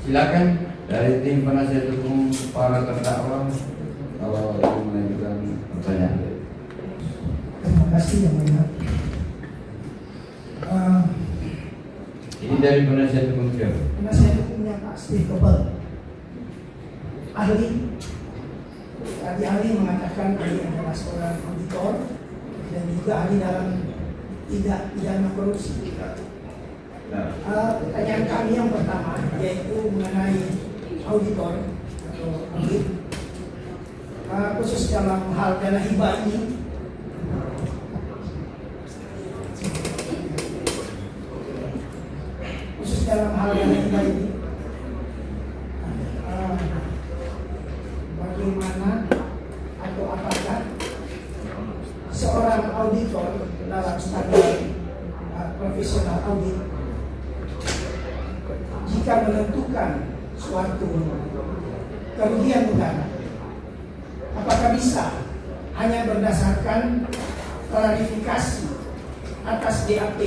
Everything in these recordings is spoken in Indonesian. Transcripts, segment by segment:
Silakan dari tim penasihat hukum para terdakwa kalau ingin mengajukan pertanyaan. Terima kasih yang mulia. Ini dari penasihat hukum siapa? Penasihat hukumnya Pak Steve Kobel. Ahli. Tadi ahli mengatakan ahli adalah seorang auditor dan juga ahli dalam tidak pidana korupsi. Pertanyaan kami yang pertama yaitu mengenai auditor atau audit, khusus dalam hal dana hibah ini. Khusus dalam hal dana hibah ini, bagaimana atau apakah seorang auditor dalam standar profesional audit jika menentukan suatu kerugian negara, apakah bisa hanya berdasarkan klarifikasi atas BAP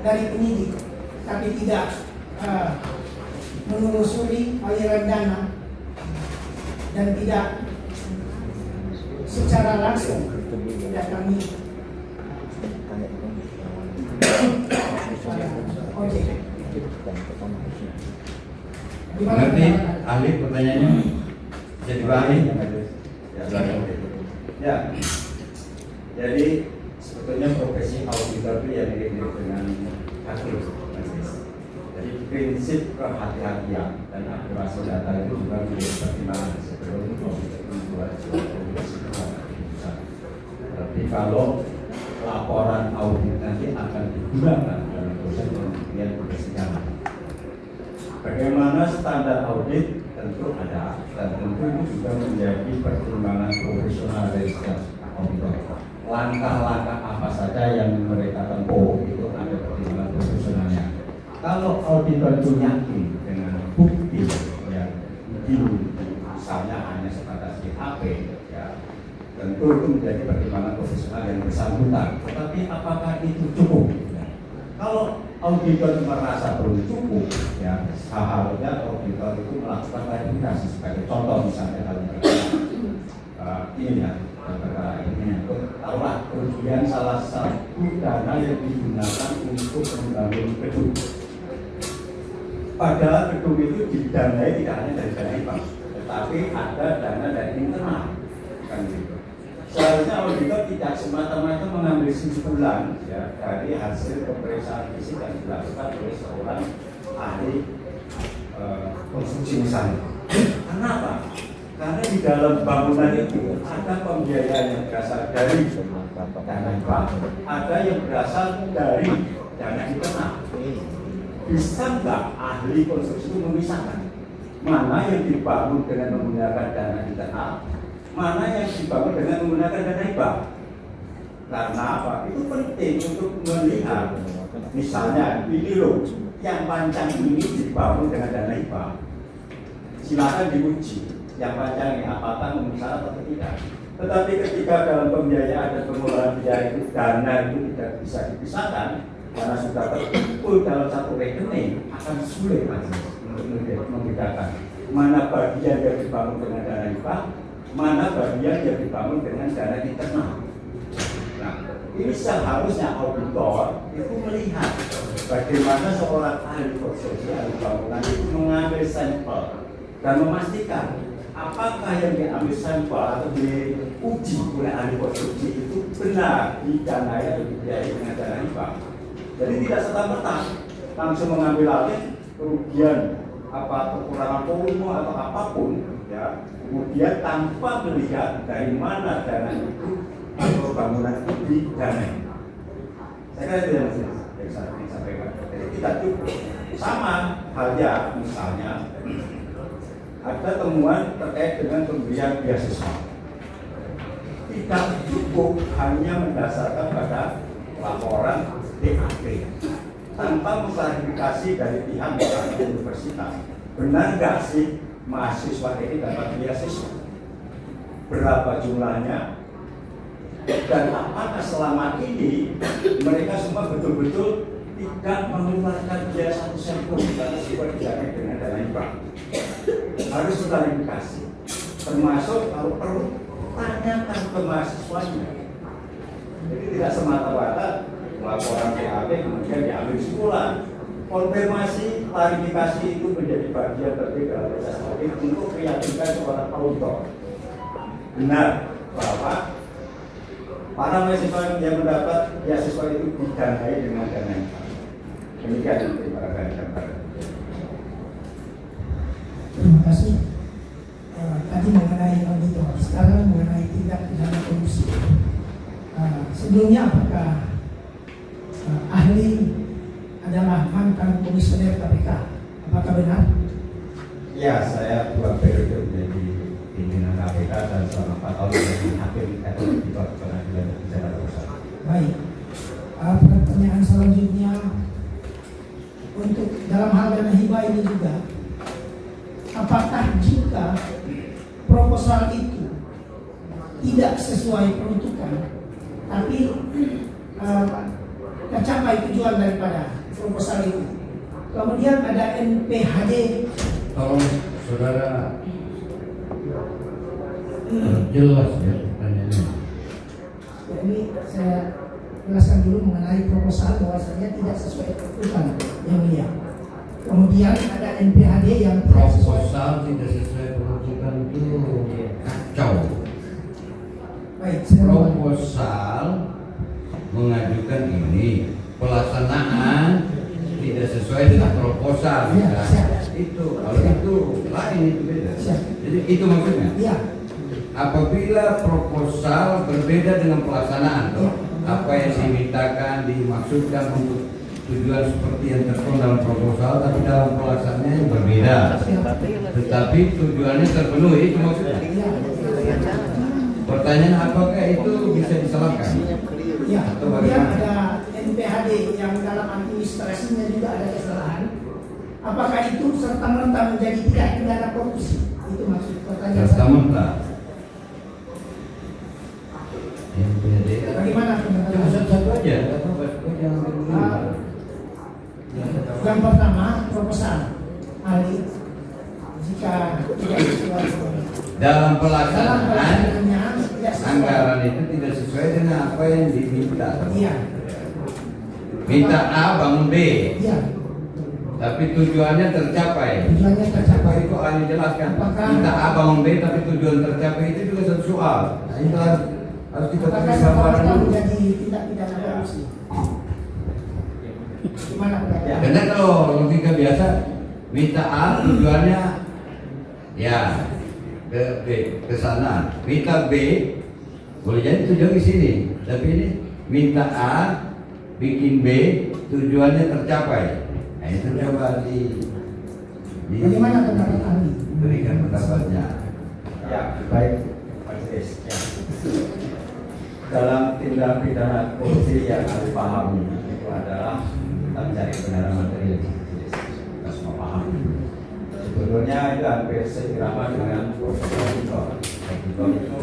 dari penyidik, tapi tidak menelusuri aliran dana dan tidak secara langsung mendatangi ojek. Mengerti ahli pertanyaannya? Bisa dibahagi? Ya, jadi sebetulnya profesi auditor itu yang mirip dengan hakim. Jadi prinsip kehati-hatian dan akurasi data itu juga menjadi pertimbangan sebelum auditor membuat keputusan. Tapi kalau laporan audit nanti akan digunakan dalam proses pembuktian persidangan. Bagaimana standar audit tentu ada, dan tentu itu juga menjadi pertimbangan profesional dari setiap auditor. Langkah-langkah apa saja yang mereka tempuh itu ada pertimbangan profesionalnya. Kalau auditor itu yakin dengan bukti yang misalnya hanya sebatas BAP, ya tentu itu menjadi pertimbangan profesional yang bersangkutan. Tetapi apakah itu cukup? Kalau auditor merasa belum cukup, ya seharusnya auditor itu melakukan klarifikasi. Sebagai contoh misalnya dalam ini ya, perkara ini taruhlah kerugian salah satu dana yang digunakan untuk membangun gedung. Padahal gedung itu didanai tidak hanya dari dana hibah, tetapi ada dana dari internal, kan gitu. Seharusnya auditor tidak semata-mata mengambil kesimpulan ya dari hasil pemeriksaan fisik yang dilakukan oleh seorang ahli konstruksi misalnya. Kenapa? Karena di dalam bangunan itu ada pembiayaan yang berasal dari dana hibah, ada yang berasal dari dana internal. Bisa nggak ahli konstruksi itu memisahkan mana yang dibangun dengan menggunakan dana internal, mana yang dibangun dengan menggunakan dana hibah? Karena apa? Itu penting untuk melihat, misalnya ini loh, yang pancang ini dibangun dengan dana hibah. Silakan diuji, yang pancang ini apakah memenuhi syarat atau tidak. Tetapi ketika dalam pembiayaan dan pengelolaan biaya itu dana itu tidak bisa dipisahkan karena sudah terkumpul dalam satu rekening, akan sulit untuk membedakan mana bagian yang dibangun dengan dana hibah, mana bagian yang dibangun dengan dana internal. Nah, ini seharusnya auditor itu melihat bagaimana seorang ahli konstruksi, ahli bangunan itu mengambil sampel dan memastikan apakah yang diambil sampel atau diuji oleh ahli konstruksi itu benar didanai atau dibiayai dengan dana hibah. Jadi tidak serta-merta langsung mengambil alih kerugian apa kekurangan volume atau apapun, ya kemudian tanpa melihat dari mana dana itu atau bangunan itu didanai. Saya kira itu yang saya sampaikan. Jadi tidak cukup. Sama halnya misalnya ada temuan terkait dengan pemberian beasiswa. Tidak cukup hanya mendasarkan pada laporan BAP tanpa mengklarifikasi dari pihak universitas, benar nggak sih mahasiswa ini dapat beasiswa, berapa jumlahnya, dan apakah selama ini mereka semua betul-betul tidak mengeluarkan biaya satu sen pun karena siswa dijamin dengan dana hibah. Harus klarifikasi. Termasuk kalau perlu tanyakan ke mahasiswanya. Jadi tidak semata-mata laporan PAP kemudian diambil kesimpulan. Konfirmasi, klarifikasi itu menjadi bagian penting dalam proses audit untuk meyakinkan seorang auditor benar bahwa para mahasiswa yang mendapat beasiswa itu didanai dengan dana yang sama. Demikian terima kasih. Terima kasih. Tadi mengenai auditor, sekarang mengenai tindak pidana korupsi. Sebelumnya apakah ahli adalah mantan komisioner KPK? Apakah benar? Ya, saya 2 periode menjadi pimpinan KPK dan selama 4 tahun menjadi hakim eksekutif pengadilan pidana korupsi. Baik. Pertanyaan selanjutnya untuk dalam hal dana hibah ini juga, apakah jika proposal itu tidak sesuai peruntukan, tapi tercapai tujuan daripada proposal itu, kemudian ada NPHD? Tolong saudara jelas ya pertanyaannya. Jadi saya jelaskan dulu mengenai proposal bahwasanya tidak sesuai peruntukan yang mulia. Kemudian ada NPHD yang tidak sesuai. Proposal tidak sesuai peruntukan itu kacau. Baik, saya Proposal mengajukan ini, pelaksanaan tidak sesuai dengan proposal. Ya, Nah, siap. itu kalau itu lain, itu beda. Siap. Jadi itu maksudnya. Iya. Apabila proposal berbeda dengan pelaksanaan, Ya. apa yang dimintakan dimaksudkan untuk tujuan seperti yang tertuang dalam proposal, tapi dalam pelaksanaannya yang berbeda. Tetapi tujuannya terpenuhi, itu maksudnya. Pertanyaan apakah itu bisa disalahkan? Ya, Atau kemudian bagaimana? ada NPHD yang dalam administrasinya juga ada kesalahan. Apakah itu serta-merta menjadi tindak pidana korupsi? Itu maksud pertanyaan saya. Serta-merta. Bagaimana Cuma pendapat? satu aja, atau jangan dulu. Yang pertama, proposal ahli jika tidak sesuai Dalam dalam pelaksanaan pelaksanaannya tidak sesuai. anggaran itu tidak sesuai dengan apa yang diminta. Iya, Minta A bangun B, iya. tapi tujuannya tercapai. Tujuannya Apa tercapai. itu ahli jelaskan? Apakah- Minta A bangun B, tapi tujuan tercapai itu juga satu soal. Nah, itu harus kita Apakah tulis serta gambaran merta dulu. menjadi tindak pidana korupsi? Gimana pendapat? Karena kalau logika biasa, minta A tujuannya ya ke B, ke sana. Minta B boleh jadi tujuan ke sini, tapi ini minta A bikin B tujuannya tercapai. Nah itu coba Bagaimana pendapat ahli? berikan pendapatnya. Ya, baik, Majelis. Ya. Dalam tindak pidana korupsi yang harus pahami itu adalah kita mencari kebenaran material. Kita semua paham. Sebetulnya itu hampir seirama dengan proses auditor. Auditor itu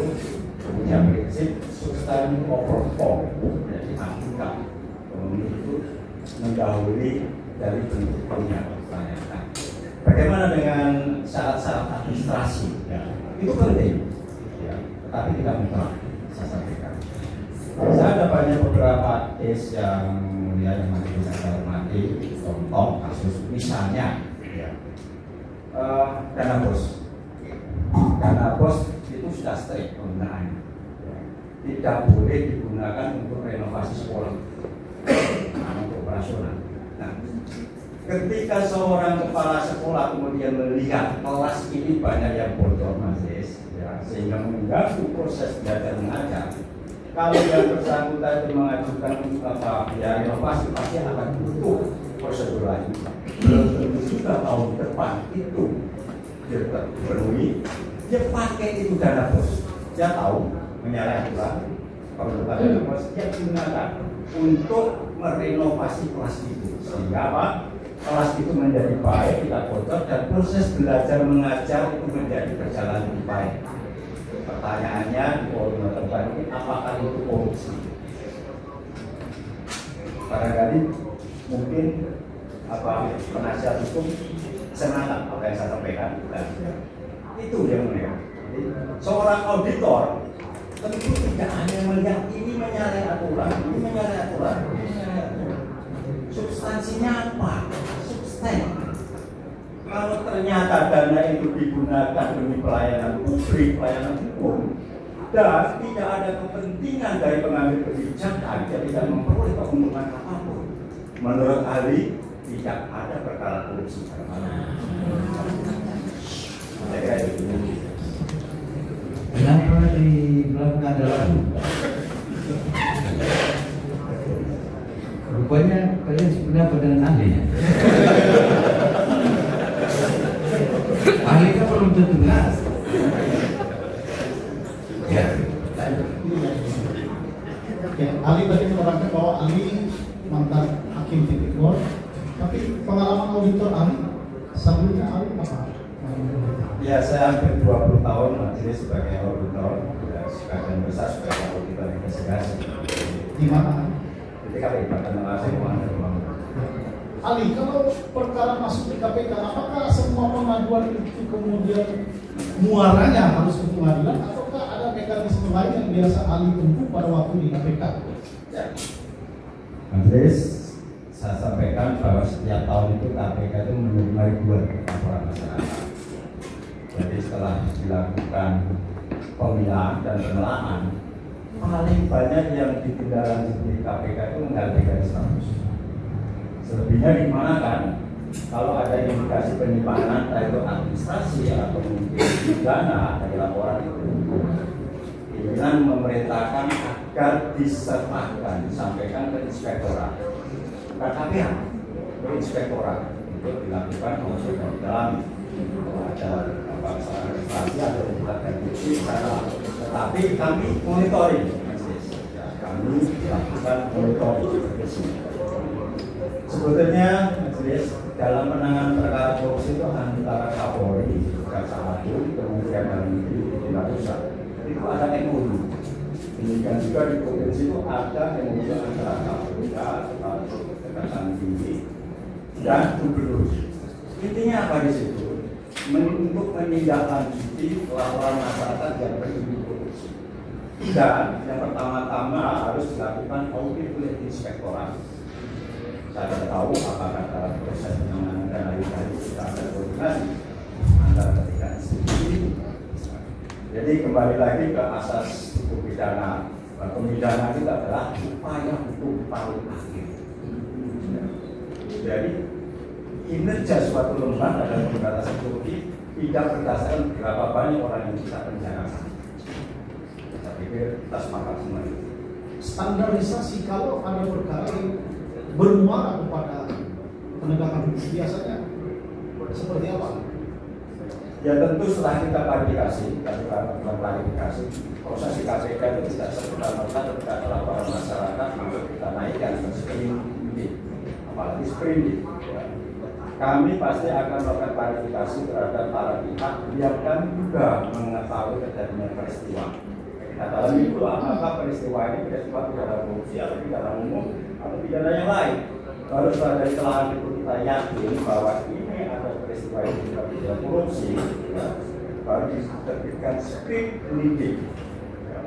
punya prinsip substansi over form, jadi hakikat. Ekonomi itu mendahului dari bentuk pernyataan. Nah, bagaimana dengan syarat-syarat administrasi? Ya, itu penting, ya, tetapi tidak mutlak. Saya sampaikan. Saya ada banyak beberapa case yang mulia yang masih bisa saya hormati. Contoh kasus misalnya, ya, dana bos. Dana bos itu sudah strict penggunaannya. Ya. Tidak boleh digunakan untuk renovasi sekolah, untuk operasional. Nah, ketika seorang kepala sekolah kemudian melihat kelas ini banyak yang bocor, Mas, ya, sehingga mengganggu proses belajar mengajar. Kalau yang bersangkutan itu mengajukan biaya renovasi, pasti akan butuh prosedur lagi. Belum tentu juga tahun depan itu dia terpenuhi, dia pakai itu dana bos. Dia tahu menyalahkan kalau dana bos dia gunakan untuk merenovasi kelas itu, sehingga apa? Kelas itu menjadi baik, tidak bocor, dan proses belajar mengajar itu menjadi berjalan lebih baik. Pertanyaannya di forum terbaru ini, apakah itu korupsi? Barangkali mungkin penasihat hukum senang apa yang saya kan? Nah, itu yang mulia. Jadi, seorang auditor tentu tidak hanya melihat ini menyalahi aturan, ini menyalahi aturan, ini menyalahi aturan. Substansinya apa? Substan. Kalau ternyata dana itu digunakan demi pelayanan publik, pelayanan hukum, dan tidak ada kepentingan dari pengambil kebijakan, dia tidak memperoleh keuntungan apapun. Menurut ahli, tidak ada perkara korupsi. Saya kira itu. Kenapa di belakang adalah rupanya kalian sependapat dengan ahlinya. Ahli kan belum tentu benar. Ya. Ya, Ali tadi menerangkan bahwa Ali mantan hakim tipikor, tapi pengalaman auditor Ali sebelumnya Ali apa? Ya, saya hampir 20 tahun majelis sebagai auditor, sebagian besar sebagai auditor investigasi. Di mana? Jadi kalau ibadah mengasih keuangan dari bank. Ali, kalau perkara masuk di KPK, apakah semua pengaduan itu kemudian muaranya harus ke pengadilan, ataukah ada mekanisme lain yang biasa Ali tempuh pada waktu di KPK? Ya. Majelis, saya sampaikan bahwa setiap tahun itu KPK itu menerima ribuan laporan masyarakat. Jadi setelah dilakukan pemilahan dan pemelaan, paling banyak yang ditindaklanjuti KPK itu menggantikan status. Selebihnya di mana kan? Kalau ada indikasi penyimpanan, entah itu administrasi atau mungkin pidana dari laporan itu, pimpinan memerintahkan agar diserahkan, disampaikan ke inspektorat, bukan KPK, ke inspektorat untuk dilakukan proses yang dalam ada administrasi atau dilakukan bukti sana. Tetapi kami monitoring, kami lakukan monitoring. Sebetulnya majelis dalam penanganan perkara korupsi itu antara Kapolri, Jaksa Agung, Kementerian Dalam Negeri, tidak usah. Itu ada MOU. Demikian juga di provinsi itu ada MOU antara Kapolri, Kejaksaan Tinggi, dan Gubernur. Intinya apa di situ? Untuk menindaklanjuti laporan masyarakat yang beribu korupsi. Dan yang pertama-tama harus dilakukan audit oleh inspektorat. Saya tidak tahu apakah dalam proses penanganan dan hari-hari kita ada koordinasi antara ketiga institusi. Jadi kembali lagi ke asas hukum pidana. Pemidana itu adalah upaya hukum paling akhir. Jadi kinerja suatu lembaga dalam pemberantasan korupsi tidak berdasarkan berapa banyak orang yang kita penjarakan. Saya pikir kita sepakat semua itu. Standarisasi kalau ada perkara yang bermuara kepada penegakan hukum biasanya seperti apa? Ya tentu setelah kita klarifikasi, proses di KPK itu tidak serta-merta ketika ada laporan masyarakat untuk kita naikkan ke sprindik, apalagi sprindik. Ya. Kami pasti akan melakukan klarifikasi terhadap para pihak yang kami juga mengetahui kejadian peristiwa. Kita dalam itu apakah peristiwa ini peristiwa pidana korupsi atau pidana umum atau pidana yang lain. Baru setelah dari telahan itu kita yakin bahwa ini ada peristiwa yang juga pidana korupsi, ya, baru diterbitkan sprint penyidik. Ya,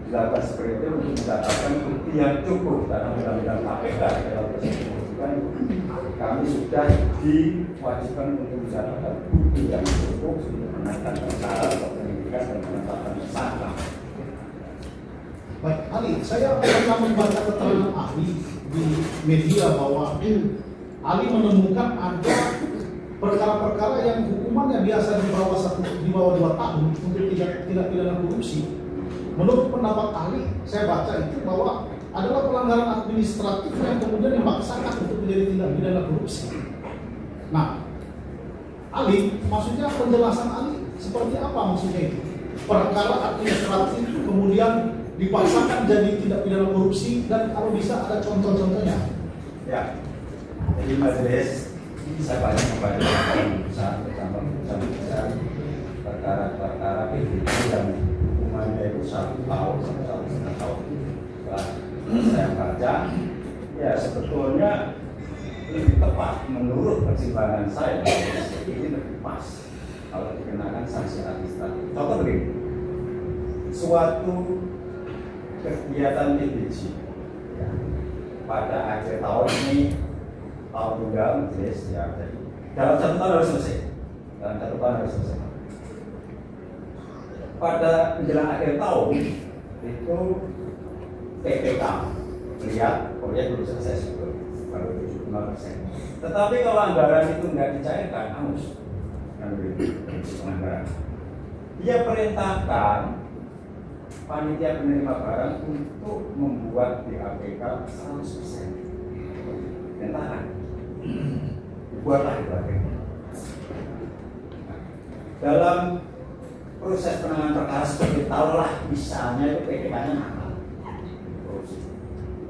dilakukan sprint itu untuk mendapatkan bukti yang cukup karena undang-undang KPK dalam proses penyidikan kami sudah diwajibkan untuk mendapatkan bukti yang cukup untuk menaikkan perkara atau penyidikan dan penetapan tersangka. Baik, Ali, saya pernah membaca keterangan ahli di media bahwa Ali menemukan ada perkara-perkara yang hukumannya biasa di bawah 2 tahun untuk tidak pidana korupsi. Menurut pendapat ahli, saya baca itu bahwa adalah pelanggaran administratif yang kemudian dimaksakan untuk menjadi tindak pidana korupsi. Nah, Ali, maksudnya penjelasan Ali seperti apa maksudnya itu? Perkara administratif kemudian dipaksakan jadi tindak pidana korupsi, dan kalau bisa ada contoh-contohnya. Ya, jadi majelis saya banyak membaca putusan bersama putusan perkara-perkara PDP yang hukumannya itu 1 tahun sampai 1,5 tahun. Setelah saya baca, ya sebetulnya lebih tepat menurut pertimbangan saya ini lebih pas kalau dikenakan sanksi administratif. Contoh begini, suatu kegiatan PBJ ya, pada akhir tahun ini, tahun tunggal majelis ya, jadi dalam 1 tahun harus selesai. Dalam 1 tahun harus selesai. Pada menjelang akhir tahun itu PPK melihat proyek belum selesai baru 75%. Tetapi kalau anggaran itu nggak dicairkan, hangus. Kan begitu anggaran. Dia perintahkan panitia penerima barang untuk membuat BAPK 100%. Perintahkan. Buatlah BAPK. Dalam proses penanganan perkara seperti tahulah misalnya itu PPK-nya mahal.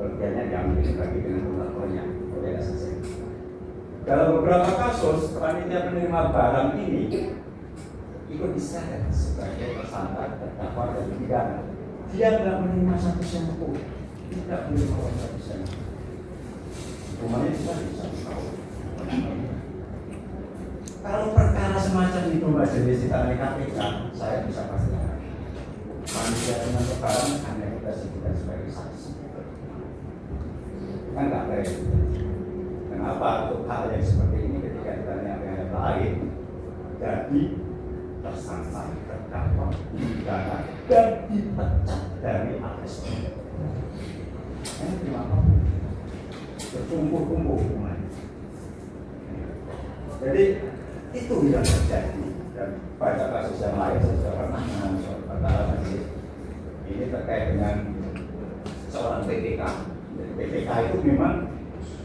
Bagiannya diambil lagi dengan kontraktornya, proyek selesai. Dalam beberapa kasus, panitia penerima barang ini ikut diseret sebagai tersangka, terdakwa dan pidana. Dia nggak menerima 1 sen pun, tidak menerima 1 sen. Rumahnya bisa 1 tahun. Kalau perkara semacam itu majelis ditangani KPK, saya bisa pastikan panitia penerima barang hanya kita sebutkan sebagai saksi. Kan nggak baik. Kenapa untuk hal yang seperti ini ketika ditanya yang lain jadi tersangka, terdakwa, pidana dan dipecat dari ASN. Ini gimana? Bertumbuh-tumbuh hukuman. Jadi itu yang terjadi dan pada kasus yang lain saya sudah pernah mengalami soal perkara majelis. Ini terkait dengan seorang PPK. PPK itu memang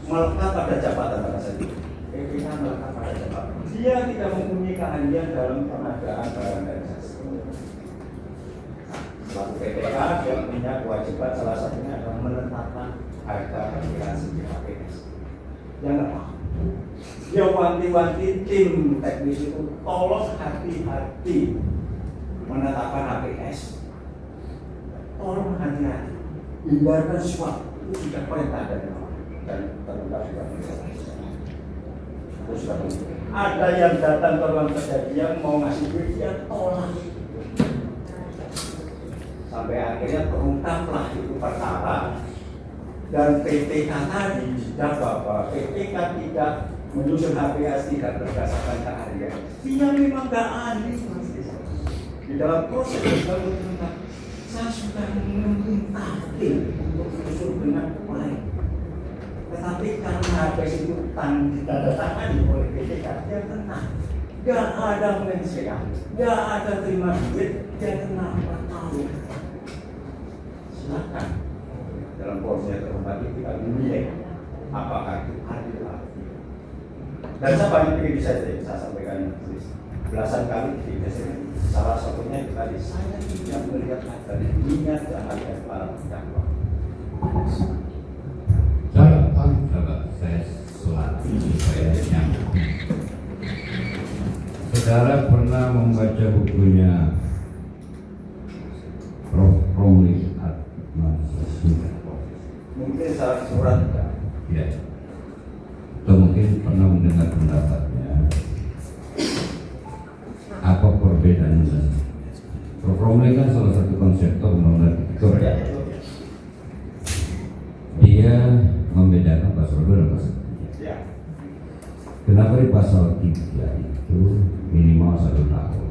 melekat pada jabatan pada saat itu. PPK melekat pada jabatan. Dia tidak mempunyai keahlian dalam pengadaan barang dan jasa. Selaku PPK dia punya kewajiban salah satunya adalah menetapkan harga perkiraan HPS. Dia nggak paham. Dia wanti-wanti tim teknis itu tolong hati-hati menetapkan HPS. Tolong hati-hati. Hindarkan suap itu sudah perintah dari Allah dan terungkap sudah ada yang datang ke ruang kejadian mau ngasih duit dia tolak sampai akhirnya terungkaplah itu perkara dan PPK tadi tidak bahwa PPK tidak menyusun HPS tidak berdasarkan keahlian. Dia memang nggak ahli di dalam proses terungkap. Saya sudah meminta tim untuk menyusun dengan baik. Tetapi karena HPS itu ditandatangani oleh PPK, dia tenang. Gak ada mensehat, gak ada terima duit, dia tenang 4 tahun. Silakan dalam proses terhormat kita menilai apakah itu adil atau tidak. Dan saya paling ingin saya sampaikan belasan kali di presiden. Salah satunya itu tadi saya tidak melihat ada niat jahat dari para terdakwa. Coba saya selati supaya nyambung. Saudara pernah membaca bukunya Prof. Romli Mungkin salah surat ya, atau mungkin pernah mendengar pendapatnya. Apa perbedaannya? Prof. Romli kan salah satu konseptor undang-undang tipikor ya. Dia membedakan pasal 2 dan pasal 3. ya. Kenapa di pasal 3 itu minimal 1 tahun?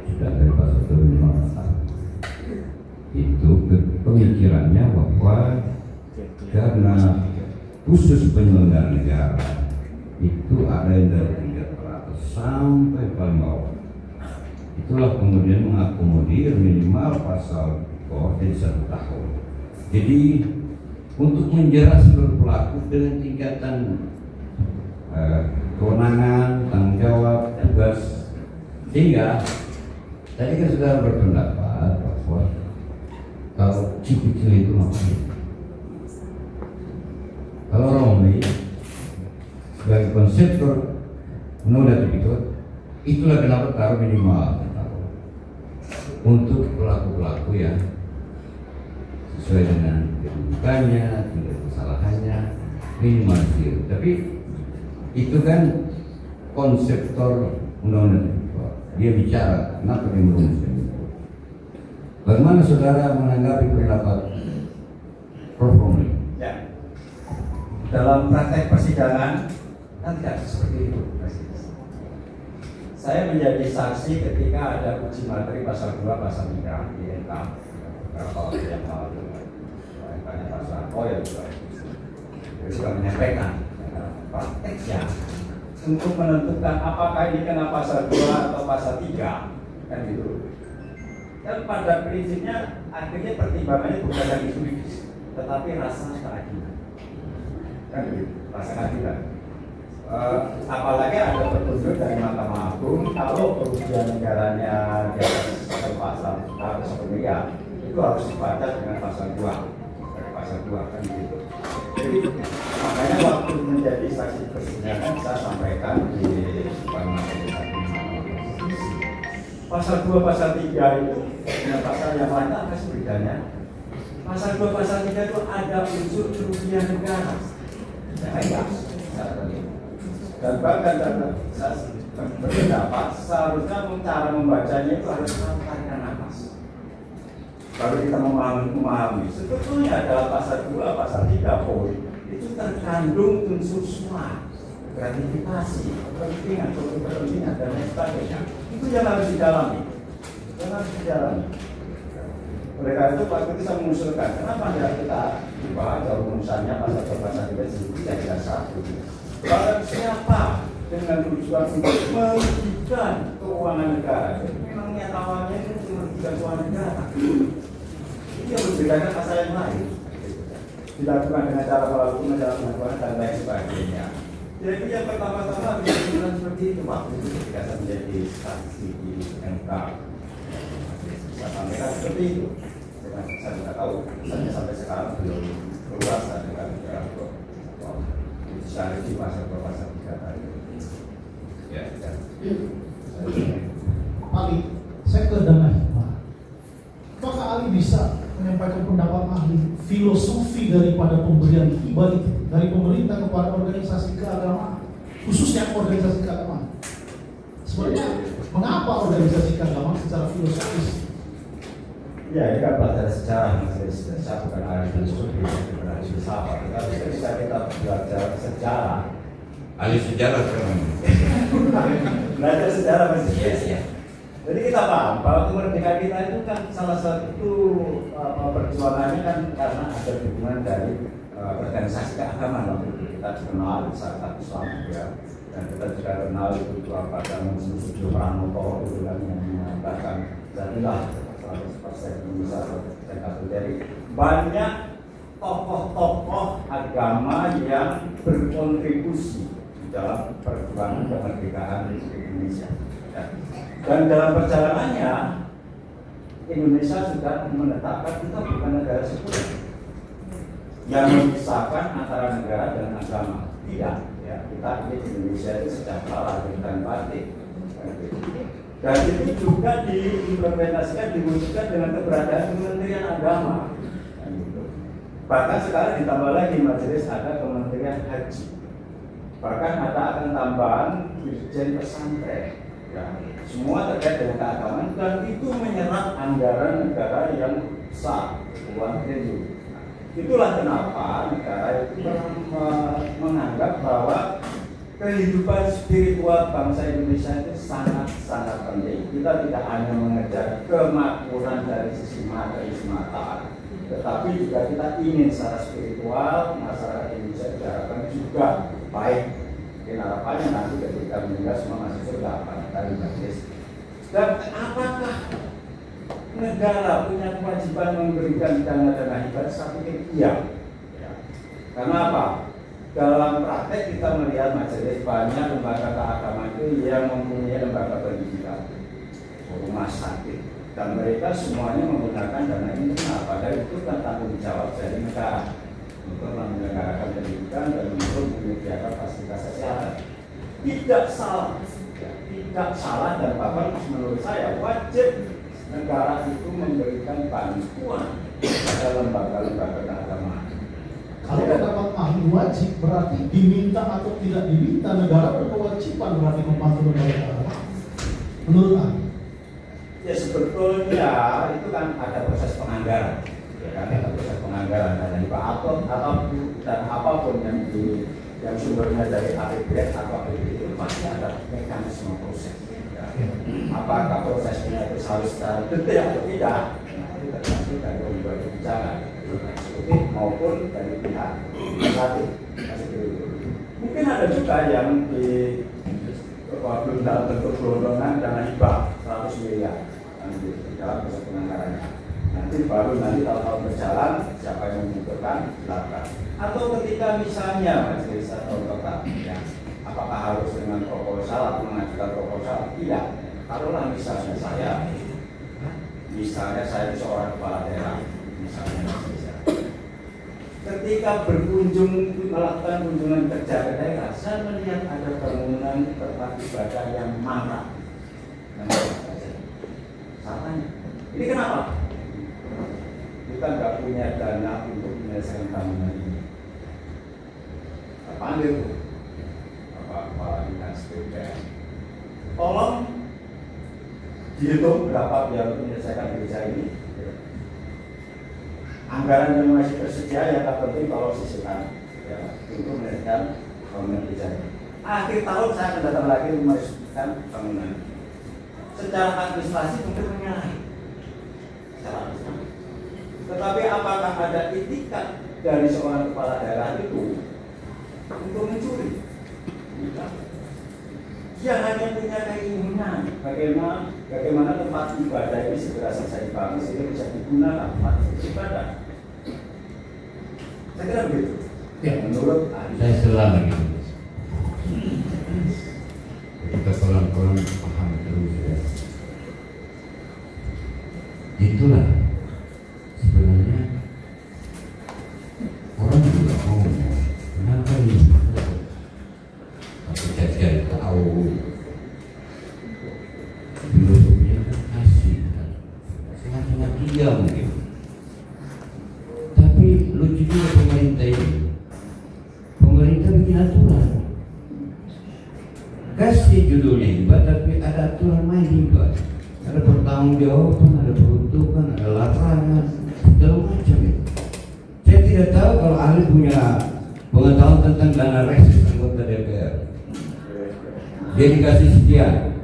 Sudah dari pasal 2 minimal 1 tahun. Itu pemikirannya bahwa karena khusus penyelenggara negara itu ada yang dari 300 sampai paling bawah. Itulah kemudian mengakomodir minimal pasal jadi 1 tahun. Jadi untuk menjerat seluruh pelaku dengan tingkatan kewenangan, tanggung jawab, tugas, sehingga tadi kan sudah berpendapat bahwa kalau cipicil itu ngapain? Kalau Romli sebagai konseptor undang-undang tipikor, itulah kenapa taruh minimal untuk pelaku-pelaku yang sesuai dengan kedudukannya, tingkat kesalahannya, minimal zero. Tapi itu kan konseptor undang-undang tipikor. Dia bicara kenapa dia merumuskan itu. Bagaimana saudara menanggapi pendapat Prof. Romli? Ya. Dalam praktek persidangan kan tidak seperti itu. Saya menjadi saksi ketika ada uji materi pasal 2, pasal 3 di MK beberapa waktu yang lalu. Banyak pasal yang juga menyampaikan prakteknya untuk menentukan apakah ini kena pasal 2 atau pasal 3 kan gitu. Dan pada prinsipnya akhirnya pertimbangannya bukan lagi juridis, tetapi rasa keadilan. Kan gitu, rasa keadilan. Apalagi ada petunjuk dari Mahkamah Agung kalau kerugian negaranya di atas pasal sebelumnya itu harus dibaca dengan pasal 2 dari pasal 2 kan gitu. Jadi makanya waktu menjadi saksi persidangan saya sampaikan di pasal 2 pasal 3 itu dengan pasal yang lain apa sih bedanya? Pasal 2 pasal 3 itu ada unsur kerugian negara. Dan bahkan saya berpendapat seharusnya cara membacanya itu harus tarikan nafas. Baru kita memahami. Sebetulnya adalah pasal 2, pasal 3 poin itu terkandung unsur suap, gratifikasi, kepentingan dan lain sebagainya. Itu yang harus didalami. Oleh karena itu waktu itu saya mengusulkan, kenapa tidak kita bahas rumusannya pasal 2 pasal 3 sendiri tidak satu. Barang siapa dengan tujuan untuk merugikan keuangan negara, jadi memang niat awalnya itu merugikan keuangan negara. Ini yang membedakan pasal yang lain. Dilakukan dengan cara melakukan cara pengakuan dan lain sebagainya. Jadi yang pertama-tama dilakukan seperti itu waktu itu ketika saya menjadi saksi di MK. Saya sampaikan seperti itu. Saya tidak tahu, misalnya sampai sekarang belum keluar saya dengan secara di pasal 2 pasal 3 tadi. Ya. Ali, saya ke Dana Hikmah. Apakah Ali bisa menyampaikan pendapat ahli filosofi daripada pemberian hibah itu dari pemerintah kepada organisasi keagamaan, khususnya organisasi keagamaan? Sebenarnya mengapa organisasi keagamaan secara filosofis? Ya, ini kan pelajaran sejarah, saya bukan ahli filosofi, bukan ahli filsafat, tetapi ketika kita belajar sejarah, Ahli sejarah sekarang. belajar sejarah masih ya. Jadi kita paham bahwa kemerdekaan kita itu kan salah satu perjuangannya kan karena ada dukungan dari organisasi keagamaan waktu itu kita dikenal masyarakat Islam ya, dan kita juga kenal itu pada Susilo Pranoto itu kan yang mengatakan jadilah 100% Indonesia jadi banyak tokoh-tokoh agama yang berkontribusi di dalam perjuangan kemerdekaan Indonesia. Ya. Dan dalam perjalanannya Indonesia sudah menetapkan kita bukan negara sekuler yang memisahkan antara negara dan agama. Tidak, ya kita ini Indonesia itu sejahtera dan batik. Dan itu juga diimplementasikan, diwujudkan dengan keberadaan Kementerian Agama. Bahkan sekarang ditambah lagi majelis ada Kementerian Haji. Bahkan ada akan tambahan Dirjen Pesantren. Ya, semua terkait dengan keagamaan dan itu menyerap anggaran negara yang besar, puluhan triliun. Itulah kenapa negara itu menganggap bahwa kehidupan spiritual bangsa Indonesia itu sangat-sangat penting. Kita tidak hanya mengejar kemakmuran dari sisi materi semata, tetapi juga kita ingin secara spiritual masyarakat Indonesia diharapkan juga baik. Mungkin harapannya nanti ketika meninggal semua masih surga dari majelis. Dan apakah negara punya kewajiban memberikan dana-dana hibah? Saya pikir iya. Ya. Karena apa? Dalam praktek kita melihat majelis banyak lembaga keagamaan itu yang mempunyai lembaga pendidikan, rumah sakit, dan mereka semuanya menggunakan dana ini. Padahal itu kan tanggung jawab dari negara untuk menyelenggarakan pendidikan dan untuk menyediakan fasilitas kesehatan. Tidak salah dan bahkan menurut saya wajib negara itu memberikan bantuan pada lembaga-lembaga keagamaan. Kalau pendapat ahli wajib berarti diminta atau tidak diminta negara berkewajiban berarti membantu negara. menurut Anda? Ya sebetulnya itu kan ada proses penganggaran, ya kan, ada proses penganggaran dana hibah apapun yang sumbernya dari APBN atau APBD itu pasti ada mekanisme proses. Ya. Apakah prosesnya itu harus secara detail atau tidak? Itu tergantung dari berbagai kebijakan, eksekutif maupun dari pihak legislatif. Mungkin ada juga yang belum dalam bentuk gelondongan dana hibah 100 miliar. Nanti dalam proses penganggarannya. Nanti tahun-tahun berjalan siapa yang membutuhkan silakan. Atau ketika misalnya majelis atau tetap, ya, apakah harus dengan proposal atau mengajukan proposal? Tidak. Taruhlah misalnya saya itu seorang kepala daerah, misalnya. Ketika melakukan kunjungan kerja ke daerah, saya melihat ada bangunan tempat ibadah yang mangkrak. Salahnya, ini kenapa? Kita nggak punya dana untuk menyelesaikan bangunan ini. Panggil Bapak Dinas PUPR, tolong dihitung berapa biaya untuk menyelesaikan gereja ini. Anggaran yang masih tersedia yang tak penting kalau sisihkan, ya, untuk menyelesaikan bangunan gereja ini. Akhir tahun saya akan datang lagi menyelesaikan bangunan. Secara administrasi mungkin menyalahi, tetapi apakah ada itikat dari seorang kepala daerah itu untuk mencuri? Tidak. Dia hanya punya keinginan bagaimana tempat ibadah ini segera selesai dibangun sehingga bisa digunakan tempat ibadah. Saya kira begitu. Ya, menurut saya selama gitu. Kita pelan-pelan paham terus ya. Itulah sebenarnya orang juga mau kenapa ini? Tapi saya cari tahu filosofinya kan kasih, sangat-sangat iya mungkin. Tapi lucu juga pemerintah ini. Pemerintah bikin aturan. Kasih judulnya hibah, tapi ada aturan main hibah. Ada pertanggungjawaban, ada peruntukan, ada larangan, segala macam itu. Saya tidak tahu kalau ahli punya pengetahuan tentang dana reses anggota DPR. Dia dikasih sekian,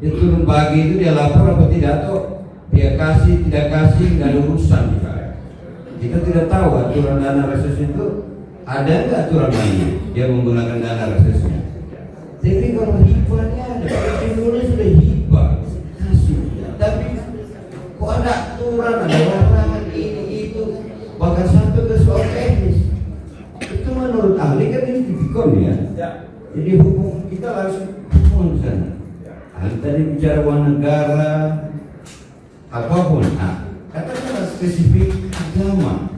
dia turun pagi itu dia lapor apa tidak, atau dia kasih tidak kasih, nggak ada urusan kita. Kita tidak tahu aturan dana reses itu ada nggak aturan mainnya. Dia menggunakan dana resesnya. Tapi kalau hibahnya ada, judulnya sudah hibah. Tapi kok ada aturan, ada larangan ini itu, bahkan sampai ke soal teknis. Itu menurut ahli kan ini tipikon ya. Jadi hukum kita langsung hukum ke sana. Ahli tadi bicara uang negara, apapun. Nah, katakanlah spesifik agama.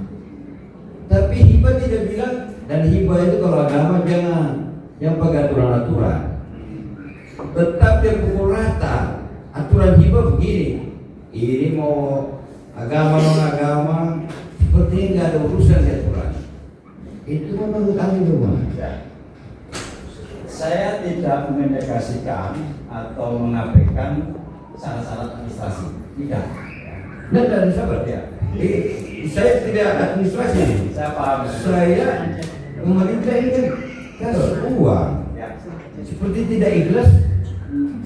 Tapi hibah tidak bilang, dan hibah itu kalau agama jangan yang pakai aturan-aturan. Tetap dia pukul rata. Aturan hibah begini, ini mau agama non agama, sepertinya nggak ada urusan di aturan. Itu menurut ahli bagaimana? Ya. Saya tidak menegasikan atau mengabaikan syarat-syarat administrasi, tidak. Dan dari sahabat ya, saya tidak administrasi. Saya paham. Saya pemerintah ini kan kasih uang, Ya. seperti tidak ikhlas.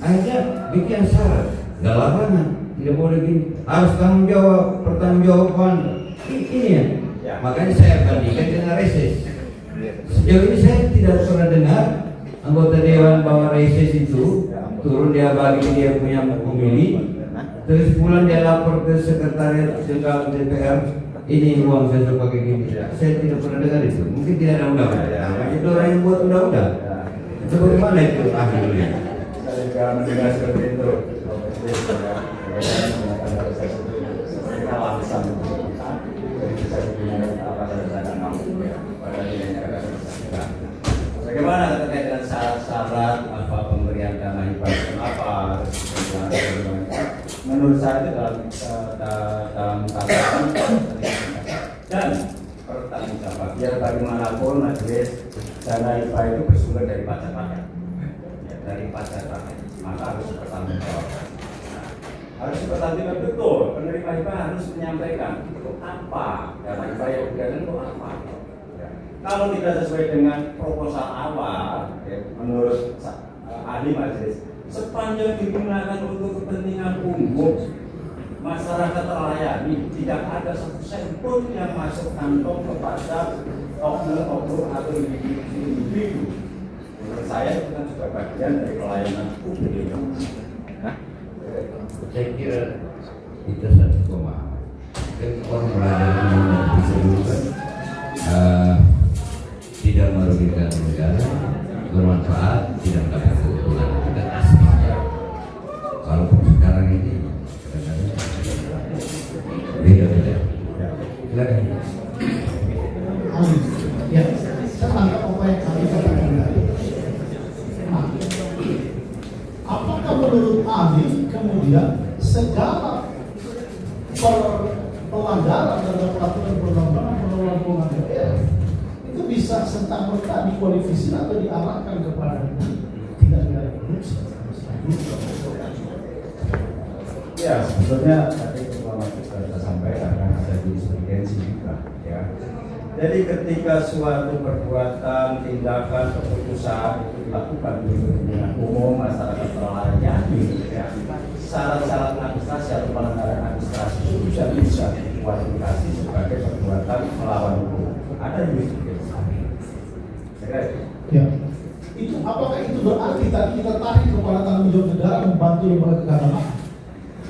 Akhirnya bikin syarat, nggak larangan, tidak boleh gini, harus tanggung jawab, pertanggungjawaban. Ini ya. Makanya saya bandingkan dengan reses. Sejauh ini saya tidak pernah dengar anggota dewan bahwa reses itu turun dia bagi dia punya pemilih, terus pulang dia lapor ke sekretariat jenderal DPR, ini uang saya sudah pakai gini. Saya tidak pernah dengar itu. Mungkin tidak ada undang-undang. Nah, itu orang yang buat undang-undang. Itu bagaimana itu ahlinya? Saya mendengar seperti itu. Bagaimana terkait dengan syarat-syarat apa pemberian dana hibah apa? Menurut saya itu dalam tataran dan pertanggungjawab. Biar bagaimanapun majelis dana hibah itu bersumber dari pajak rakyat, dari pajak rakyat, maka harus bertanggung jawab. harus diperhatikan betul. Penerima hibah harus menyampaikan untuk apa dana hibah yang diberikan itu apa. Ya. Kalau tidak sesuai dengan proposal awal, ya, menurut ahli majelis, sepanjang digunakan untuk kepentingan umum, masyarakat terlayani, tidak ada satu sen pun yang masuk kantong kepada oknum-oknum atau individu. Menurut saya itu kan juga bagian dari pelayanan publik. Saya kira kita satu pemahaman. Kan orang belajar bisa dulu kan tidak merugikan negara, bermanfaat, tidak mendapat keuntungan. Dan aslinya, kalau sekarang ini beda-beda. Silakan. Ya, saya tangkap apa yang kami katakan tadi. Nah, apakah menurut ahli kemudian segala pelanggaran terhadap peraturan perundang-undangan daerah itu bisa serta-merta dikualifikasi atau diarahkan kepada tidak pidana korupsi? Ya, sebetulnya tadi Ketua Majelis sudah sampaikan akan ada jurisprudensi juga, ya. Jadi ketika suatu perbuatan, tindakan, keputusan itu dilakukan di kepentingan umum, masyarakat terlayani, ya, syarat-syarat administrasi atau pelanggaran administrasi itu bisa dikualifikasi sebagai perbuatan melawan hukum. Ada jurisprudensi. Ya. Itu apakah itu berarti tadi kita tarik kepada tanggung jawab negara membantu lembaga keagamaan?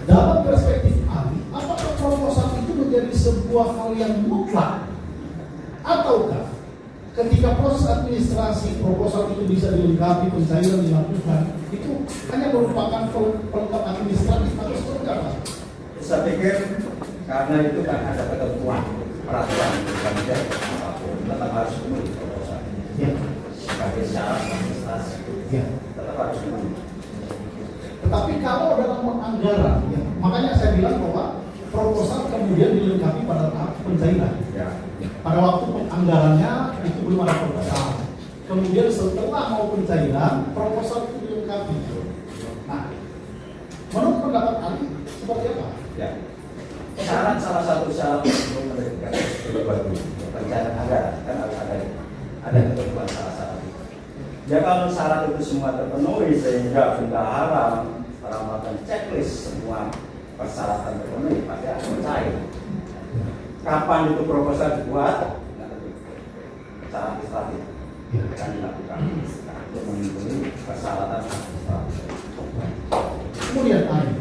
Dalam perspektif ahli, apakah proposal itu menjadi sebuah hal yang mutlak? Ataukah ketika proses administrasi proposal itu bisa dilengkapi, pencairan dilakukan, itu hanya merupakan pelengkap administratif atau seperti apa? Saya pikir karena itu kan ada ketentuan peraturan kemudian tetap harus memenuhi proposal. Ya. Sebagai syarat administrasi, Ya. tetap harus memenuhi. Tetapi kalau dalam anggaran, ya, makanya saya bilang bahwa proposal kemudian dilengkapi pada tahap pencairan. Ya. Pada waktu anggarannya itu belum ada proposal. Kemudian setelah mau pencairan, proposal itu dilengkapi. Nah, menurut pendapat ahli seperti apa? Ya. Syarat salah satu syarat untuk menerbitkan pencairan anggaran kan harus ada ketentuan salah satu. Ya kalau syarat itu semua terpenuhi sehingga bendahara melakukan checklist semua persyaratan terpenuhi pasti akan cair. Kapan itu proposal dibuat? Secara administratif akan dilakukan untuk memenuhi persyaratan administratif. Kemudian ahli,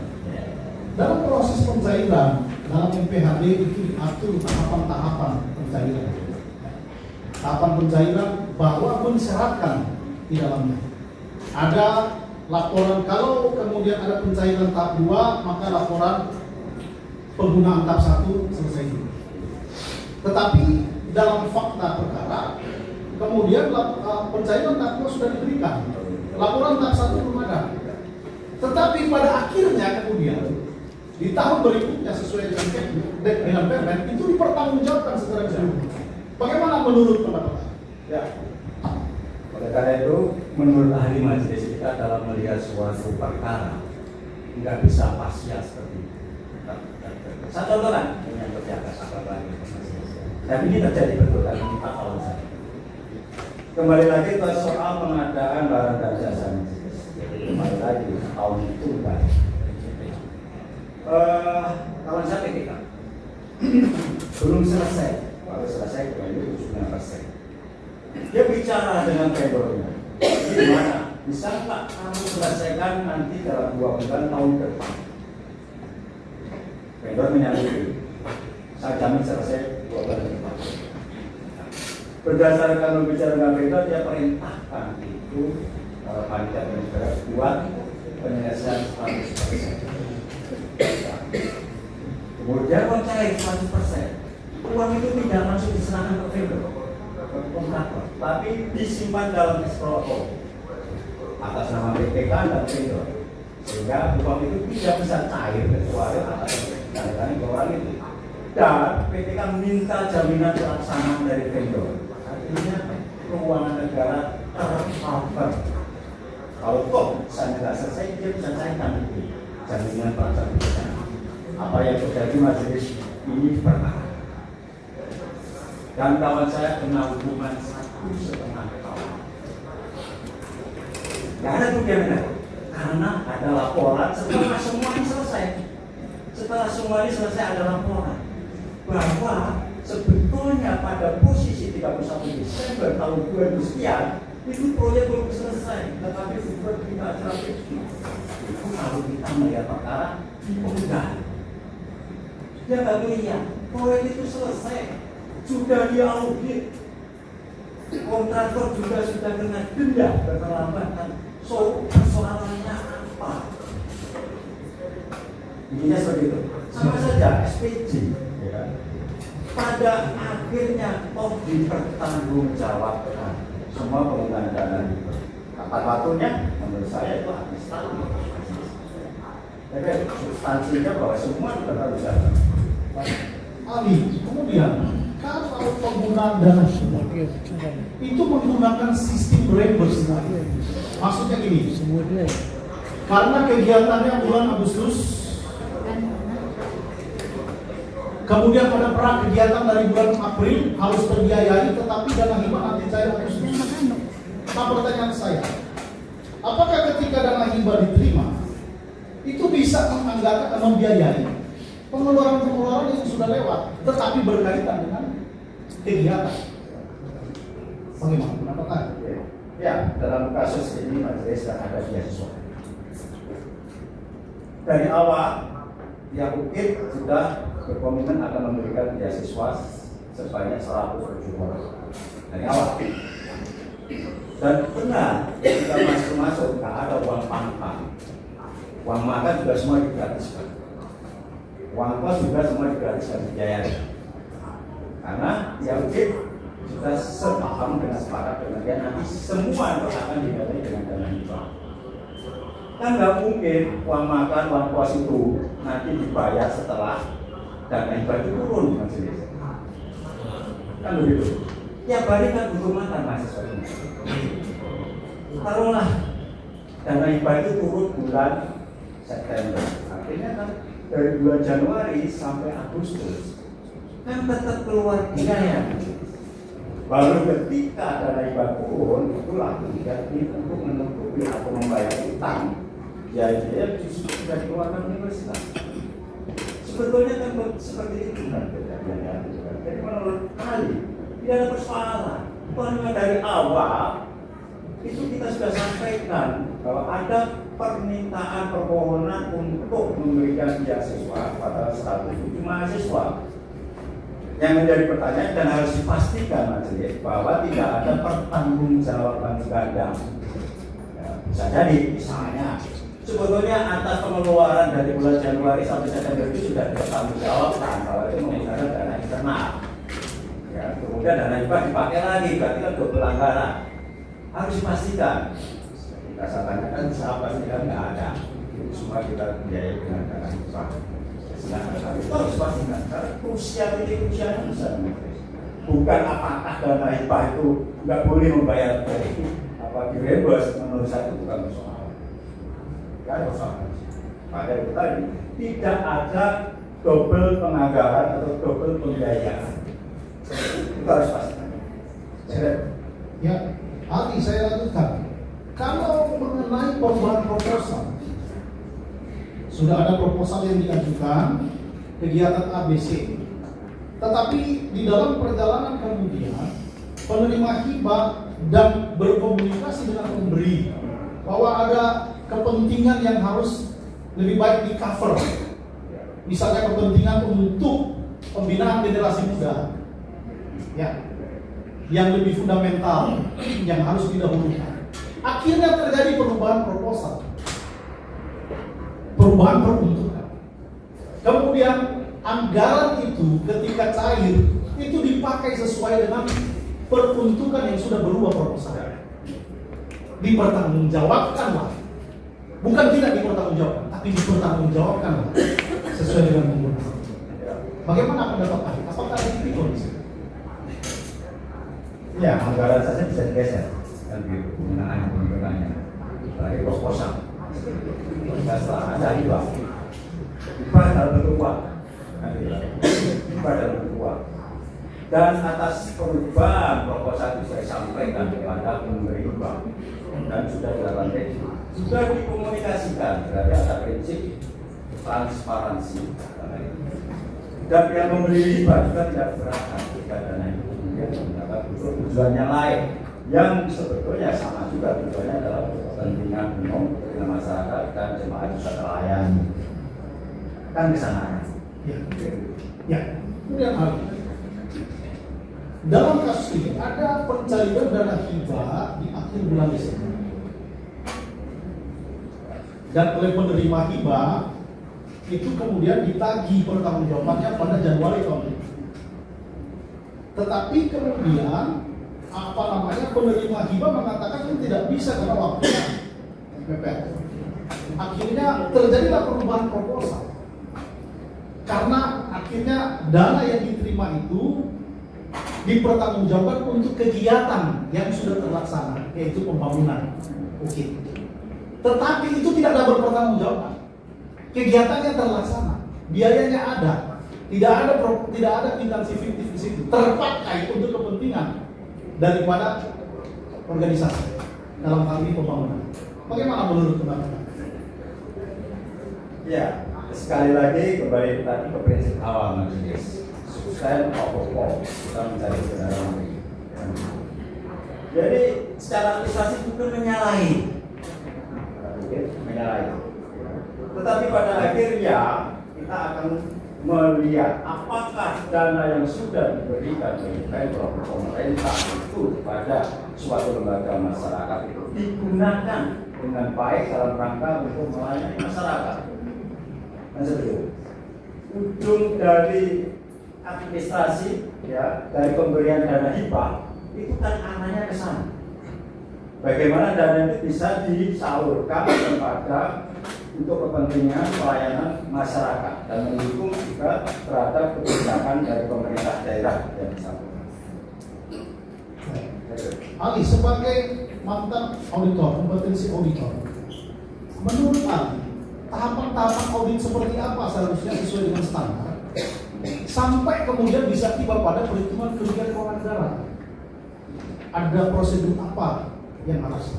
dalam proses pencairan dalam MPHD itu diatur tahapan-tahapan pencairan. Tahapan pencairan bahwa mensyaratkan di dalamnya ada laporan, kalau kemudian ada pencairan tahap 2 maka laporan penggunaan tahap 1 selesai dulu. Tetapi dalam fakta perkara kemudian pencairan tahap 2 sudah diberikan, laporan tahap 1 belum ada. Tetapi pada akhirnya kemudian di tahun berikutnya sesuai dengan permen itu dipertanggungjawabkan secara keseluruhan. Bagaimana menurut pendapat? Ya. Oleh karena itu, menurut ahli majelis kita dalam melihat suatu perkara nggak bisa parsial seperti itu. Saya contohkan yang terjaga sabar lagi. Dan ini terjadi betul dalam 4 tahun saja. Kembali lagi ke soal pengadaan barang dan jasa majelis. Jadi kembali lagi tahun itu kan. Kawan saya PPK belum selesai. Kalau selesai itu 9%. Dia bicara dengan vendornya. Gimana? Bisa nggak kamu selesaikan nanti dalam 2 bulan tahun depan? Vendor menyanggupi. Saya jamin selesai 2 bulan depan. Berdasarkan berbicara dengan vendor, dia perintahkan itu panitia negara buat penyelesaian 100%. Kemudian kalau cair 100%. Uang itu tidak langsung diserahkan ke vendor, kontraktor, tapi disimpan dalam escrow atas nama PPK dan vendor, sehingga uang itu tidak bisa cair kecuali atas tanda-tanda ke orang itu. Dan PPK minta jaminan pelaksanaan dari vendor. Artinya keuangan negara tercover. Kalau toh misalnya nggak selesai, dia bisa cairkan itu jaminan pelaksanaan. apa yang terjadi majelis ini pernah. Dan kawan saya kena hukuman 1,5 tahun. Gak ada buktinya, karena ada laporan setelah semuanya selesai. Setelah semuanya selesai ada laporan bahwa sebetulnya pada posisi 31 Desember tahun 2000 sekian itu proyek belum selesai, tetapi sudah kita strategi. Itu kalau kita melihat perkara, enggak. Dia nggak melihat proyek itu selesai, sudah diaudit, kontraktor juga sudah kena denda keterlambatan. So persoalannya apa? Intinya seperti itu. Sama saja SPJ. Ya. Pada akhirnya toh dipertanggungjawabkan semua penggunaan dana itu. Kapan waktunya? Menurut saya itu habis tahun. Tapi substansinya bahwa semua dipertanggungjawabkan. Ali, kemudian kalau penggunaan dana itu menggunakan sistem reimburse. Maksudnya gini, karena kegiatannya bulan Agustus, kemudian pada kegiatan dari bulan April harus terbiayai, tetapi dana hibah nanti cair Agustus. Nah, pertanyaan saya, apakah ketika dana hibah diterima itu bisa menganggarkan membiayai pengeluaran-pengeluaran yang sudah lewat, tetapi berkaitan dengan kegiatan? Bagaimana pendapat Anda? Ya, dalam kasus ini majelis dan ada beasiswa. Dari awal, yang UKIP sudah berkomitmen akan memberikan beasiswa sebanyak 107 orang dari awal. Dan benar, kita masuk nggak ada uang pangkal, uang makan juga semua digratiskan, uang kos juga semua digratiskan biayanya. Karena yang UKIP sudah sepaham dengan sepakat dengan dia, nanti semua itu akan diganti dengan dana hibah. Kan nggak mungkin uang makan, uang kos itu nanti dibayar setelah dana hibah itu turun majelis. Kan begitu. Tiap hari kan butuh makan mahasiswa ini. Taruhlah dana hibah itu turun bulan September. Artinya kan dari bulan Januari sampai Agustus kan tetap keluar biaya. Baru ketika dana hibah turun, itulah diganti untuk menutupi atau membayar utang. Biaya justru sudah dikeluarkan universitas. Sebetulnya kan seperti itu kan kejadiannya. Jadi menurut kali tidak ada persoalan. Karena dari awal itu kita sudah sampaikan bahwa ada permintaan permohonan untuk memberikan beasiswa pada 107 mahasiswa. Yang menjadi pertanyaan dan harus dipastikan majelis bahwa tidak ada pertanggungjawaban ganda. Ya, bisa jadi misalnya sebetulnya atas pengeluaran dari bulan Januari sampai September itu sudah dipertanggungjawabkan bahwa itu menggunakan dana internal. Ya, kemudian dana hibah dipakai lagi, berarti kan untuk pelanggaran. Harus dipastikan. Kita sampaikan siapa sih kan nggak ada. Itu semua kita biayai dengan dana hibah. Itu harus pastikan, karena krusial besar. Bukan apakah dana hibah itu nggak boleh membayar dari apa direbus, menurut saya itu bukan persoalan. Nggak ada persoalan. Maka itu tadi tidak ada double penganggaran atau double pembiayaan. Itu harus pastikan. Ya, Ali, saya lanjutkan. Kalau mengenai perubahan proposal, sudah ada proposal yang diajukan kegiatan ABC, tetapi di dalam perjalanan kemudian penerima hibah dan berkomunikasi dengan pemberi bahwa ada kepentingan yang harus lebih baik di cover, misalnya kepentingan untuk pembinaan generasi muda, ya, yang lebih fundamental yang harus didahulukan. Akhirnya terjadi perubahan proposal, perubahan peruntukan. Kemudian anggaran itu ketika cair itu dipakai sesuai dengan peruntukan yang sudah berubah proposal. Dipertanggungjawabkanlah, bukan tidak dipertanggungjawabkan, tapi dipertanggungjawabkanlah sesuai dengan penggunaan. Bagaimana pendapat Anda? Apakah ada tipikal di sini? Ya, anggaran saja bisa digeser, kan gitu. Penggunaannya dari proposal. Setelah ada hibah hibah dalam bentuk uang. Hibah dalam bentuk uang. Dan atas perubahan proposal itu saya sampaikan kepada pemberi hibah dan sudah dilakukan revisi, sudah dikomunikasikan, berarti ada prinsip transparansi. Dan yang memberi hibah juga tidak keberatan jika dana itu kemudian menggunakan untuk tujuan yang lain yang sebetulnya sama juga, tujuannya adalah kepentingan umum kepentingan masyarakat dan jemaah bisa terlayani. Kan ke sana. Ya, kemudian hal dalam kasus ini ada pencairan dana hibah di akhir bulan Desember. Dan oleh penerima hibah itu kemudian ditagih pertanggungjawabannya pada Januari tahun ini. Tetapi kemudian penerima hibah mengatakan itu tidak bisa karena waktunya mepet. Akhirnya terjadilah perubahan proposal. Karena akhirnya dana yang diterima itu dipertanggungjawabkan untuk kegiatan yang sudah terlaksana, yaitu pembangunan bukit. Tetapi itu tidak dapat berpertanggungjawaban. Kegiatannya terlaksana, biayanya ada, tidak ada kwitansi fiktif di situ, terpakai untuk kepentingan daripada organisasi dalam hal ini pembangunan. Bagaimana menurut Anda? Ya, sekali lagi kembali tadi ke prinsip awal majelis. Sustain of all, kita mencari kebenaran. Jadi secara administrasi itu menyalahi. Tetapi pada akhirnya kita akan melihat apakah dana yang sudah diberikan oleh Pemprov pemerintah itu kepada suatu lembaga masyarakat itu digunakan dengan baik dalam rangka untuk melayani masyarakat. Dan seperti ujung dari administrasi, ya, dari pemberian dana hibah itu kan arahnya ke sana. Bagaimana dana itu bisa disalurkan kepada untuk kepentingan pelayanan masyarakat dan mendukung juga terhadap kebijakan dari pemerintah daerah yang disampaikan. Ali sebagai mantan auditor, kompetensi auditor, menurut Ali tahapan-tahapan audit seperti apa seharusnya sesuai dengan standar sampai kemudian bisa tiba pada perhitungan kerugian keuangan negara? Ada prosedur apa yang harus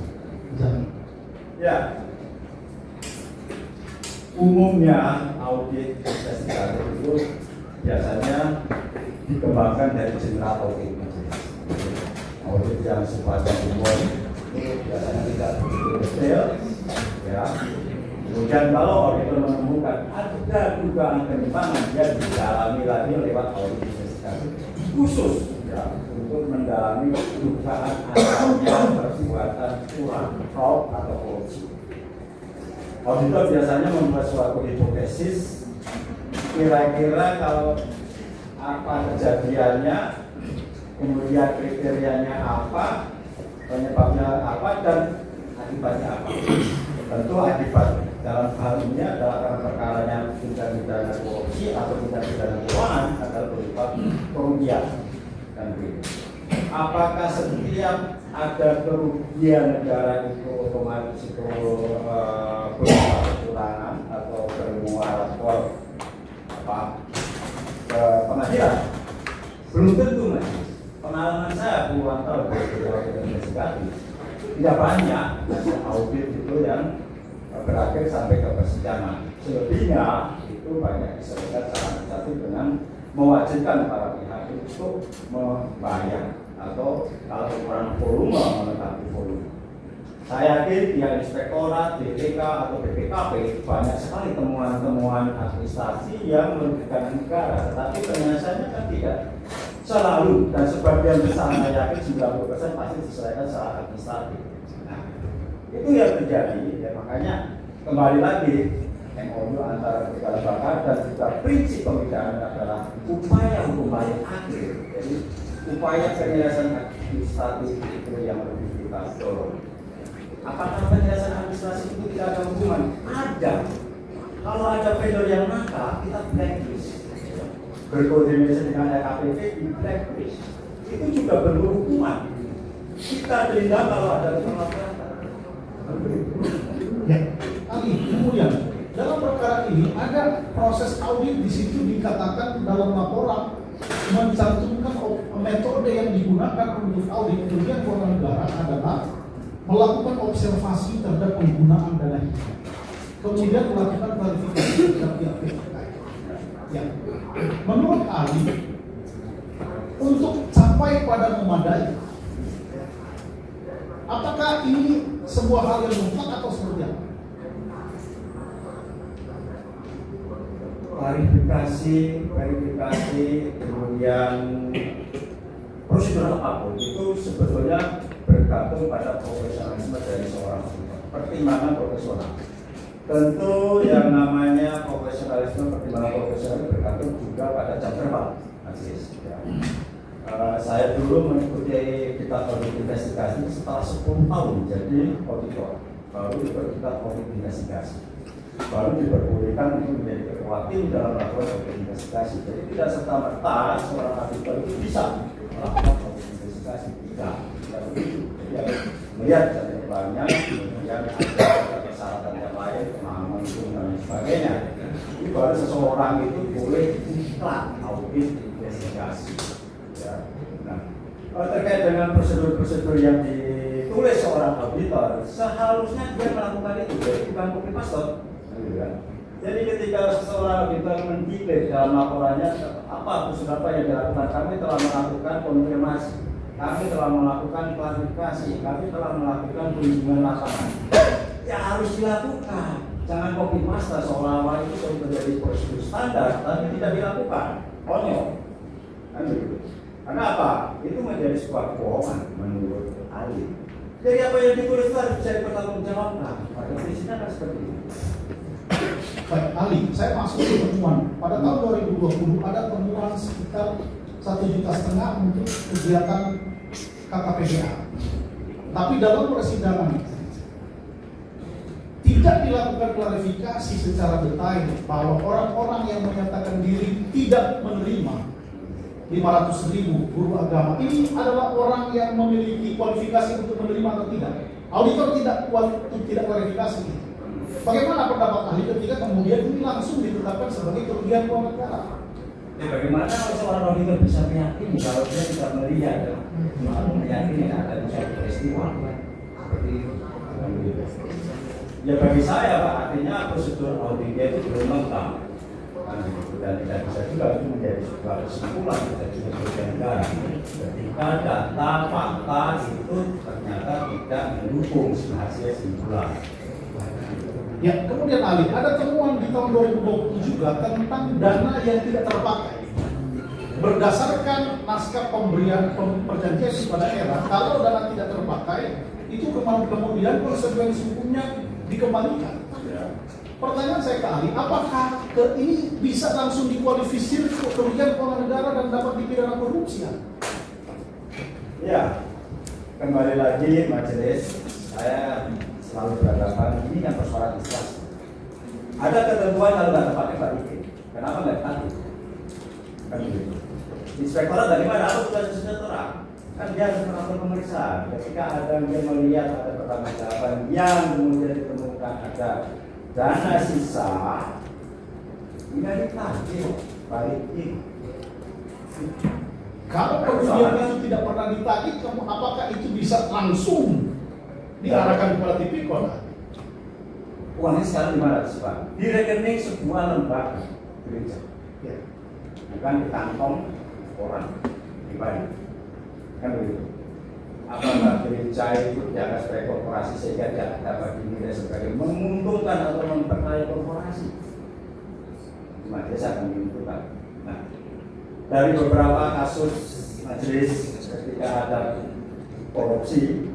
dijalani? Ya, umumnya audit investigatif itu biasanya dikembangkan dari general audit. Audit yang sifatnya umum itu biasanya tidak begitu detail, ya. Kemudian kalau auditor menemukan ada dugaan penyimpangan, dia didalami lagi lewat audit investigatif khusus, ya, untuk mendalami dugaan adanya perbuatan curang, fraud atau korupsi. Auditor biasanya membuat suatu hipotesis, kira-kira kalau apa kejadiannya, kemudian kriterianya apa, penyebabnya apa, dan akibatnya apa. Tentu akibat dalam hal ini adalah perkaranya tindak pidana korupsi atau tindak pidana keuangan adalah berupa kerugian. Dan apakah setiap ada kerugian negara itu otomatis itu berupa kecurangan atau bermuara ke pengadilan? Belum tentu, Mas. Pengalaman saya puluhan tahun sebagai investigatif tidak banyak audit itu yang berakhir sampai ke persidangan. Selebihnya itu banyak diselesaikan secara administratif dengan mewajibkan para pihak untuk membayar atau kalau ukuran volume menetapkan volume. Saya yakin pihak inspektorat, BPK atau BPKP banyak sekali temuan-temuan administrasi yang merugikan negara, tetapi penyelesaiannya kan tidak selalu, dan sebagian besar saya yakin 90% pasti diselesaikan secara administratif. Nah, itu yang terjadi, ya, makanya kembali lagi MOU antara kedua lembaga dan juga prinsip pembicaraan adalah upaya hukum paling akhir. Jadi upaya penyelesaian administratif itu yang lebih kita dorong. Apakah penyelesaian administrasi itu tidak ada hukuman? Ada. Kalau ada vendor yang nakal, kita blacklist. Berkoordinasi dengan LKPP di blacklist. Itu juga berhukuman. Kita denda kalau ada pelanggaran. Ya, Ali, kemudian dalam perkara ini ada proses audit di situ dikatakan dalam laporan mencantumkan metode yang digunakan untuk audit kerugian keuangan negara adalah melakukan observasi terhadap penggunaan dana hibah, kemudian melakukan klarifikasi terhadap pihak-pihak terkait. Ya. Menurut ahli, untuk sampai pada memadai, apakah ini sebuah hal yang mutlak atau seperti apa? Verifikasi, kemudian prosedur apapun itu sebetulnya bergantung pada profesionalisme dari seorang auditor, pertimbangan profesional. Tentu yang namanya profesionalisme, pertimbangan profesional bergantung juga pada jam terbang. Saya dulu mengikuti kita audit investigasi setelah 10 tahun jadi auditor, baru kita audit investigasi, baru diperbolehkan untuk menjadi ketua tim dalam melakukan audit investigasi. Jadi tidak serta-merta seorang auditor itu bisa melakukan audit investigasi, tidak begitu. Jadi harus melihat jam terbangnya, kemudian ada persyaratan yang lain, pemahaman hukum dan lain sebagainya. Jadi baru seseorang itu boleh iklan audit investigasi. Ya. Nah, terkait dengan prosedur-prosedur yang ditulis seorang auditor, seharusnya dia melakukan itu, jadi bukan copy paste. Jadi ketika seseorang auditor mendiklir dalam laporannya apa prosedur apa yang dilakukan, kami telah melakukan konfirmasi, kami telah melakukan klarifikasi, kami telah melakukan kunjungan lapangan. Ya harus dilakukan, jangan copy paste seolah-olah itu sudah menjadi prosedur standar, tapi tidak dilakukan. Konyol. Kan begitu. Karena apa? Itu menjadi sebuah kebohongan menurut ahli. Jadi apa yang ditulis itu harus bisa dipertanggungjawabkan. Pada prinsipnya kan seperti itu. Baik, ahli, saya masuk ke temuan. Pada tahun 2020 ada temuan sekitar 1,5 juta untuk kegiatan KKPBA. Tapi dalam persidangan tidak dilakukan klarifikasi secara detail bahwa orang-orang yang menyatakan diri tidak menerima 500.000 guru agama ini adalah orang yang memiliki kualifikasi untuk menerima atau tidak. Auditor tidak klarifikasi. Bagaimana pendapat ahli ketika kemudian ini langsung ditetapkan sebagai kerugian keuangan negara? Ya, bagaimana kalau seorang auditor bisa meyakini kalau dia tidak melihat, meyakini ada suatu peristiwa seperti itu? Ya bagi saya Pak, artinya prosedur auditnya itu belum lengkap. Dan tidak bisa juga itu menjadi sebuah kesimpulan dari kerugian negara ketika data fakta itu ternyata tidak mendukung hasil kesimpulan. Ya, kemudian ahli, ada temuan di tahun 2020 juga tentang dana yang tidak terpakai. Berdasarkan naskah pemberian perjanjian kepada era, kalau dana tidak terpakai, itu kemudian konsekuensi hukumnya dikembalikan. Pertanyaan saya ke ahli, apakah ini bisa langsung dikualifikasi kerugian keuangan negara dan dapat dipidana korupsi? Ya, kembali lagi majelis, saya selalu beranggapan ini kan persoalan instansi. Ada ketentuan kalau nggak terpakai Pak Diki, kenapa nggak dipakai? Kan begitu. Inspektorat dari mana? Aku sudah terang. Kan dia harus melakukan pemeriksaan. Ketika ada dia melihat ada pertanggungjawaban yang kemudian ditemukan ada dana sisa, tidak ditagih, balikin. Kalau kemudian itu tidak pernah ditagih, apakah itu bisa langsung diarahkan kepada tipikor? Uangnya sekarang 500 Pak. Di rekening sebuah lembaga gereja, Ya. bukan di kantong orang pribadi. Kan begitu. Apakah gereja itu dianggap sebagai korporasi sehingga tidak dapat dinilai sebagai menguntungkan atau memperkaya korporasi? Majelis akan menentukan. Nah, dari beberapa kasus majelis ketika ada korupsi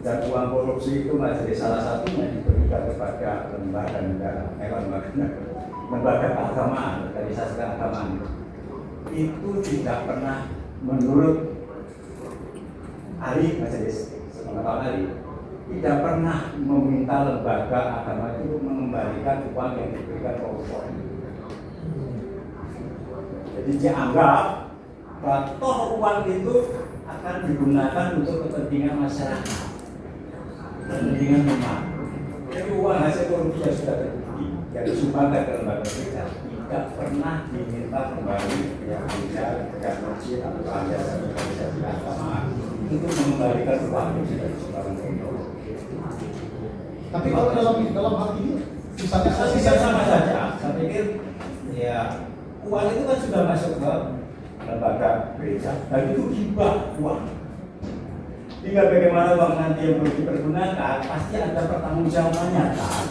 dan uang korupsi itu majelis salah satunya diberikan kepada lembaga negara, lembaga keagamaan, organisasi keagamaan. Itu tidak pernah menurut ahli majelis, sepengetahuan ahli, tidak pernah meminta lembaga agama itu mengembalikan uang yang diberikan koruptor. Jadi dianggap bahwa toh uang itu akan digunakan untuk kepentingan masyarakat, kepentingan umat. Jadi uang hasil korupsi yang sudah terbukti yang disumbangkan ke lembaga gereja tidak pernah diminta kembali pihak gereja, pihak masjid atau aliansi organisasi agama untuk mengembalikan uang yang sudah disumbangkan ke lembaga. Tapi kalau dalam hal ini misalnya Sisa sama saja, saya pikir ya uang itu kan sudah masuk ke lembaga gereja dan itu hibah uang. Tinggal bagaimana uang nanti yang belum dipergunakan pasti ada pertanggungjawabannya kan.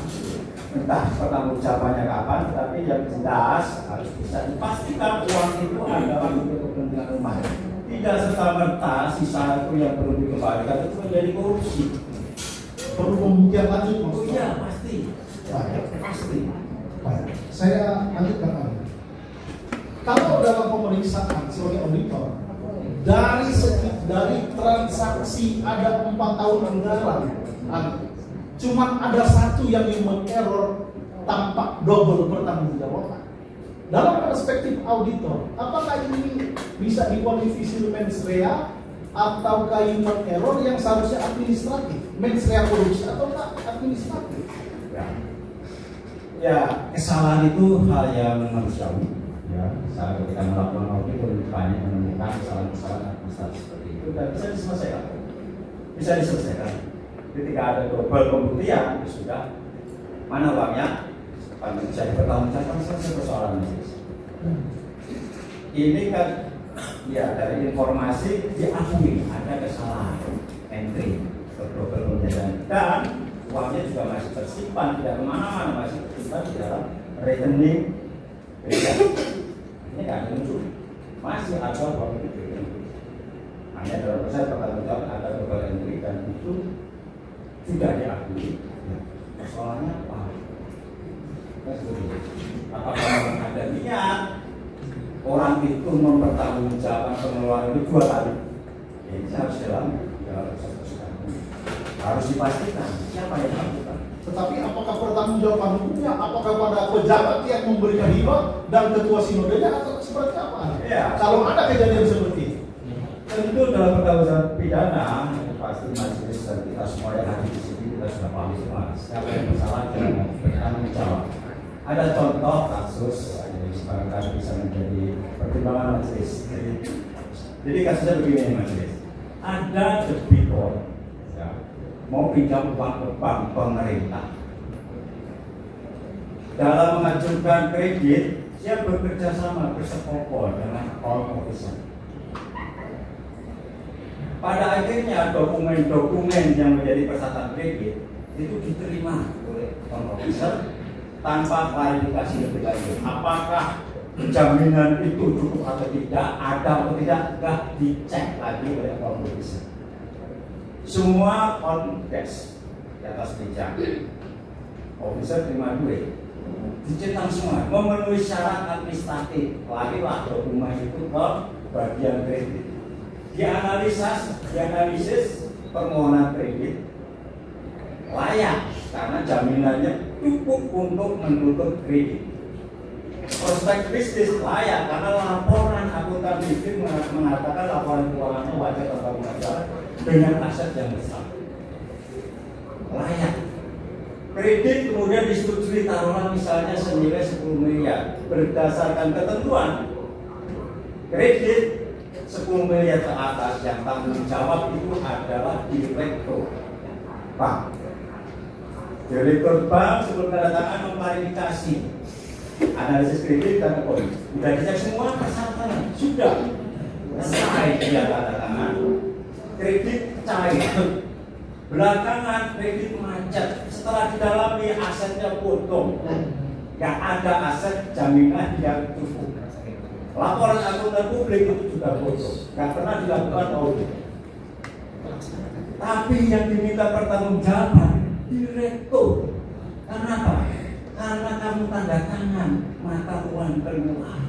Entah pertanggungjawabannya kapan, tapi yang jelas harus bisa dipastikan uang itu adalah untuk kepentingan umat. Tidak serta-merta sisa itu yang perlu dikembalikan itu menjadi korupsi. perlu pembuktian lanjut Oh maksudnya. iya pasti, pasti. Baik, saya lanjutkan lagi. Kalau dalam pemeriksaan sebagai auditor, dari transaksi ada 4 tahun anggaran, cuman ada satu yang human error, tampak double pertanggungjawaban. Dalam perspektif auditor, apakah ini bisa dikualifikasi mens rea ataukah human error yang seharusnya administratif, mens rea korupsi ataukah administratif? Ya, kesalahan itu hal yang manusiawi. Ya, saat ketika melakukan audit lebih banyak menemukan kesalahan-kesalahan administratif seperti itu dan bisa diselesaikan. Bisa diselesaikan. Ketika ada global pembuktian, ya sudah mana uangnya, panggil bisa dipertanggungjawabkan selesai persoalan ini. Ini kan, ya dari informasi diakui ada kesalahan entry ke global pembuktian dan uangnya juga masih tersimpan tidak kemana-mana, masih tersimpan di dalam rekening gereja. Ini kan muncul masih ada uang itu. Hanya dalam proses pertanggungjawaban ada global entry dan itu sudah diakui. Soalnya apa? Apakah memang ada niat orang itu mempertanggungjawabkan pengeluaran itu 2 kali? Ini harus dalam proses persidangan. Harus dipastikan siapa yang melakukan. Tetapi apakah pertanggungjawaban hukumnya, apakah pada pejabat yang memberikan hibah dan ketua sinodenya atau seperti apa? Ya. Kalau ada kejadian seperti itu. Tentu dalam perkara pidana pasti majelis dan kita semua yang hadir di sini kita sudah paham semua siapa yang bersalah dan bertanggung jawab. Ada contoh kasus yang barangkali bisa menjadi pertimbangan majelis. Jadi kasusnya begini majelis. Ada debitor ya, mau pinjam uang ke bank pemerintah. Dalam mengajukan kredit, dia bekerja sama bersekongkol dengan account officer. Pada akhirnya dokumen-dokumen yang menjadi persatuan kredit itu diterima oleh account officer tanpa klarifikasi lebih lanjut. Apakah jaminan itu cukup atau tidak, ada atau tidak, nggak dicek lagi oleh account officer. Semua on cash di atas meja. Officer terima duit, dicetak semua, memenuhi syarat administratif. Larilah dokumen itu ke bagian kredit. Dianalisis permohonan kredit layak karena jaminannya cukup untuk menutup kredit. Prospek bisnis layak karena laporan akuntan bisnis mengatakan laporan keuangannya wajar terbangun negara dengan aset yang besar. Layak. Kredit kemudian disetujui taruhan misalnya senilai 10 miliar berdasarkan ketentuan kredit 10 miliar ke atas yang tanggung jawab itu adalah direktur bank. Direktur bank sebelum tanda tangan memklarifikasi analisis kredit dan ekonomi. Sudah dicek semua persyaratan, sudah selesai dia tanda tangan. Kredit cair. Belakangan kredit macet. Setelah didalami asetnya potong, nggak ada aset jaminan yang cukup. Laporan akuntan publik itu juga bodoh, nggak pernah dilakukan audit. Tapi yang diminta pertanggungjawaban direktur. Kenapa? Karena kamu tanda tangan mata uang keluar.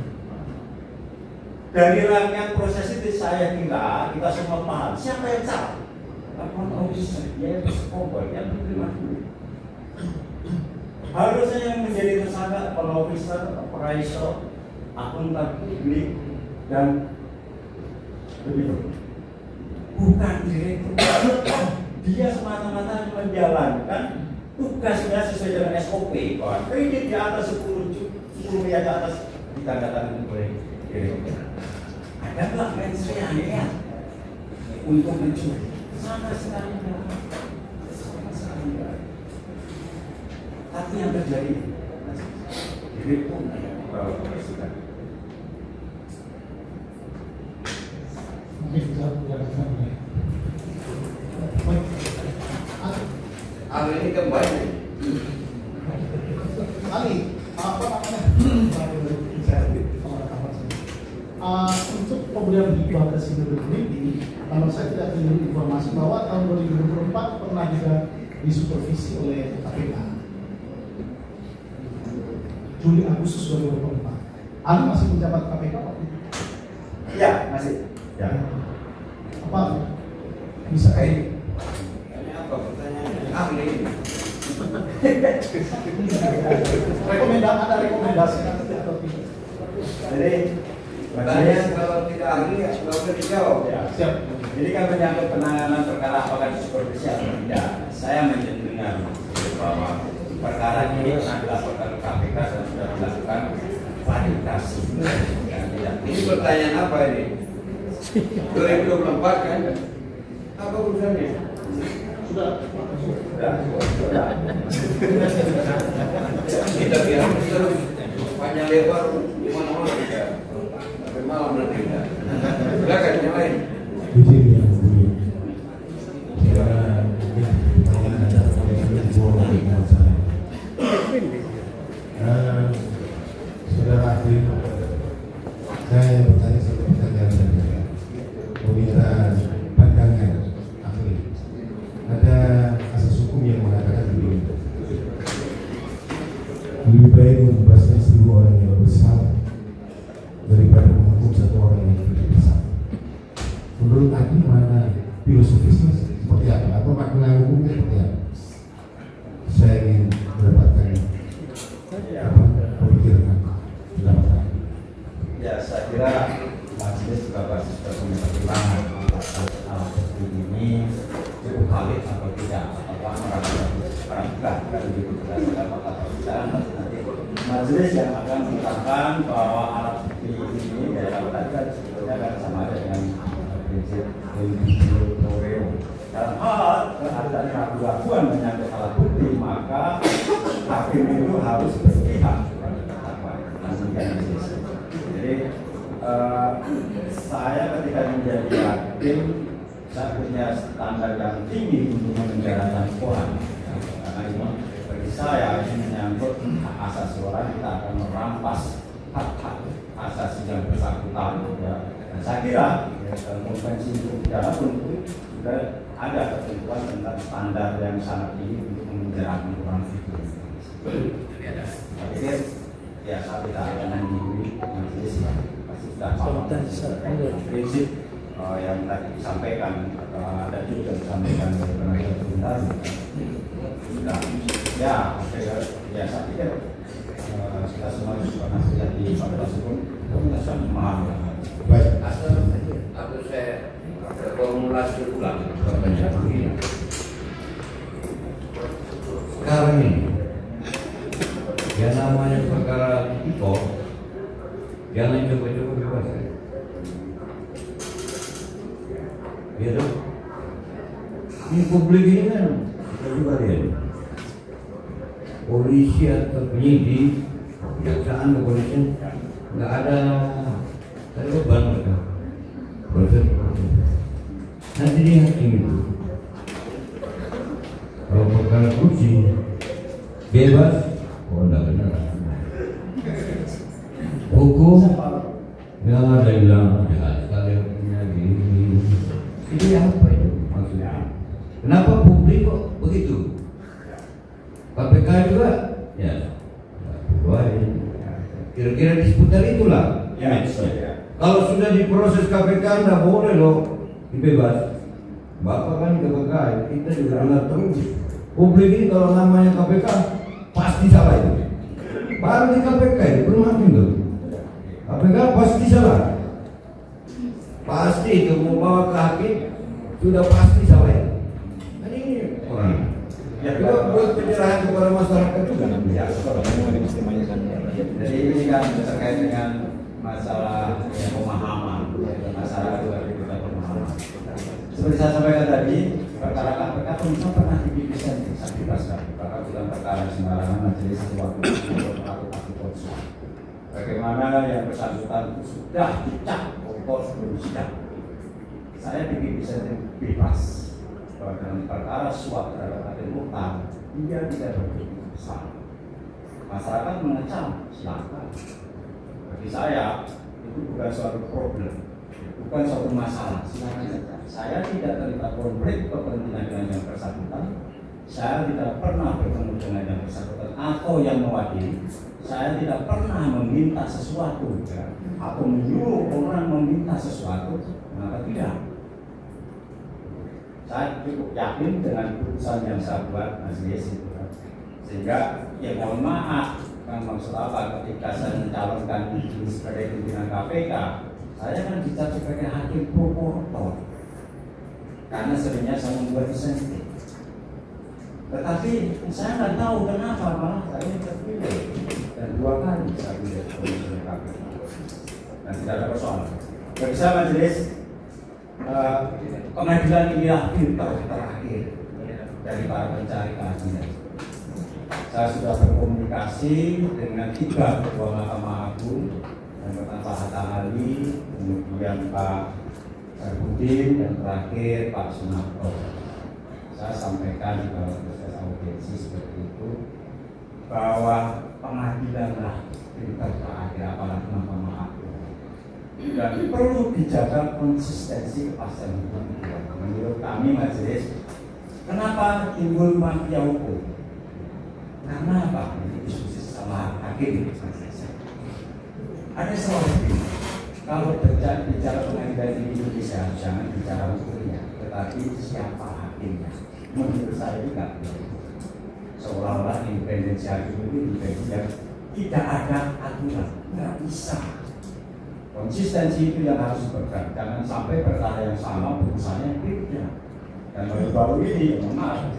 Dari rangkaian proses itu saya kira kita semua paham siapa yang salah. Laporan officer, dia yang bersekongkol, yang menerima duit. Harusnya yang menjadi tersangka officer, appraisal, akuntan publik dan begitu. Bukan direktur. Dia semata-mata menjalankan tugasnya sesuai dengan SOP, bahwa kredit di atas 10 miliar di atas ditandatangani oleh direktur. Ada nggak mensreanya ya untuk mencuri? Sama sekali tidak. Tapi yang terjadi direktur bahwa presiden. Mungkin bisa menjelaskan ya. Ahli ini kembali. Ali, apa namanya? Untuk pemberian hibah ke Sinergi, kalau saya tidak punya informasi bahwa tahun 2024 pernah juga disupervisi oleh KPK. Juli Agustus 2024. Ali masih menjabat KPK waktu itu? Ya, masih. Ya. Apa bisa kayak Ini apa pertanyaannya? Ahli ini. ada rekomendasi atau tidak? Jadi Pertanyaan kalau tidak ahli ya nggak usah dijawab. ya, Siap. jadi kan menyangkut penanganan perkara apakah supervisi atau tidak. Saya mendengar bahwa perkara ini pernah dilaporkan ke KPK dan sudah dilakukan validasi. Dan tidak. Ini pertanyaan apa ini? 2024 kan? Apa urusannya? Sudah. Sudah. Kita biar terus panjang lebar di mana-mana ya. Sampai malam nanti kita. Silakan yang lain. Izin yang mulia. Pertanyaan ada pertanyaan saya. Saudara ahli, saya bertanya satu pertanyaan saja. Meminta pandangan ahli. Ada asas hukum yang mengatakan begini. Lebih baik membebaskan 1000 orang yang bersalah daripada menghukum 1 orang yang tidak bersalah. Menurut Adi mana filosofisnya seperti apa atau makna hukumnya seperti apa? Saya ingin mendapatkan pemikiran pendapat. Ya, saya kira majelis juga pasti sudah punya pertimbangan alat bukti ini cukup valid atau tidak, atau meragukan kalau itu berdasarkan fakta persidangan. Nanti majelis yang akan menetapkan bahwa alat bukti ini dari awal tadi sebetulnya kan sama ada dengan prinsip Toreo. Dalam hal ada ragu-raguan menyangkut alat bukti, maka hakim itu harus berpihak kepada terdakwa. Jadi saya ketika menjadi hakim, saya punya standar yang tinggi untuk memenjarakan orang. Karena ini bagi saya ini menyangkut hak asasi orang, kita akan merampas hak-hak asasi yang bersangkutan. Ya. Dan saya kira dalam konvensi hukum pidana pun sudah ada ketentuan tentang standar yang sangat tinggi untuk memenjarakan orang itu. Saya pikir ya saya tidak akan menghubungi majelis pasti sudah paham prinsip yang tadi disampaikan atau ada juga disampaikan oleh penasihat hukum sudah ya saya pikir kita semua pernah terjadi pada hukum kita sudah memahami. Baik. Atau saya formulasi ulang pertanyaan begini. Sekarang ini yang namanya perkara tipikor jangan coba-coba bebas ya. Ya dong. Ini publik ini kan kita juga lihat polisi atau penyidik kejaksaan kepolisian nggak ada beban mereka proses nanti dia hakim itu kalau perkara korupsi bebas enggak benar hukum nggak ada yang bilang jahat sekali hukumnya gini ini apa itu maksudnya kenapa publik kok begitu KPK juga ya kira-kira di seputar itulah Ya, kalau sudah diproses KPK nggak boleh loh dibebas Bapak kan KPK kita juga dengar terus publik ini kalau namanya KPK pasti salah itu baru di KPK itu belum hakim tuh KPK pasti salah pasti itu mau bawa ke hakim sudah pasti salah itu kan ini orang Ya, buat penyerahan kepada masyarakat juga. Ya, jadi ini kan terkait dengan masalah pemahaman, masalah juga kita pemahaman. Seperti saya sampaikan tadi, perkara KPK tentu pernah dipisah karena bukan perkara sembarangan majelis sesuatu atau konsul. Bagaimana yang bersangkutan sudah dicap kotor sebelum sidang. Saya bisa bebas bahwa dalam perkara suap terhadap Adil Mukhtar dia tidak bersalah. Masyarakat mengecam, silakan. Bagi saya itu bukan suatu problem, bukan suatu masalah. Silakan saja. Saya tidak terlibat konflik kepentingan dengan yang bersangkutan. Saya tidak pernah bertemu dengan yang bersangkutan atau yang mewakili. Saya tidak pernah meminta sesuatu ya, atau menyuruh orang meminta sesuatu. Maka tidak. Saya cukup yakin dengan keputusan yang saya buat majelis itu, sehingga ya mohon maaf kan maksud apa ketika saya mencalonkan diri sebagai pimpinan KPK, saya kan dicap sebagai hakim promotor karena sebenarnya saya membuat insentif. Tetapi saya nggak tahu kenapa malah saya terpilih dan 2 kali saya pilih pimpinan KPK dan tidak ada persoalan. Bagi saya majelis pengadilan inilah filter terakhir dari para pencari keadilan. Saya sudah berkomunikasi dengan 3 ketua Mahkamah Agung, yang pertama Pak Hatta Ali, kemudian Pak Sarpudin, dan terakhir Pak Sunarto. Saya sampaikan di dalam proses audiensi seperti itu bahwa pengadilanlah filter terakhir apalagi Mahkamah Agung. Dan perlu dijaga konsistensi kepastian hukum. Menurut kami majelis, kenapa timbul mafia hukum? Karena apa? Ini diskusi sama hakim. Ada sesuatu. Kalau bicara pengadilan di Indonesia, jangan bicara hukumnya, tetapi siapa hakimnya. Menurut saya juga seolah-olah independensi hakim itu tidak ada aturan, nggak bisa. Konsistensi itu yang harus dipegang, jangan sampai perkara yang sama putusannya beda. Dan baru-baru ini, maaf,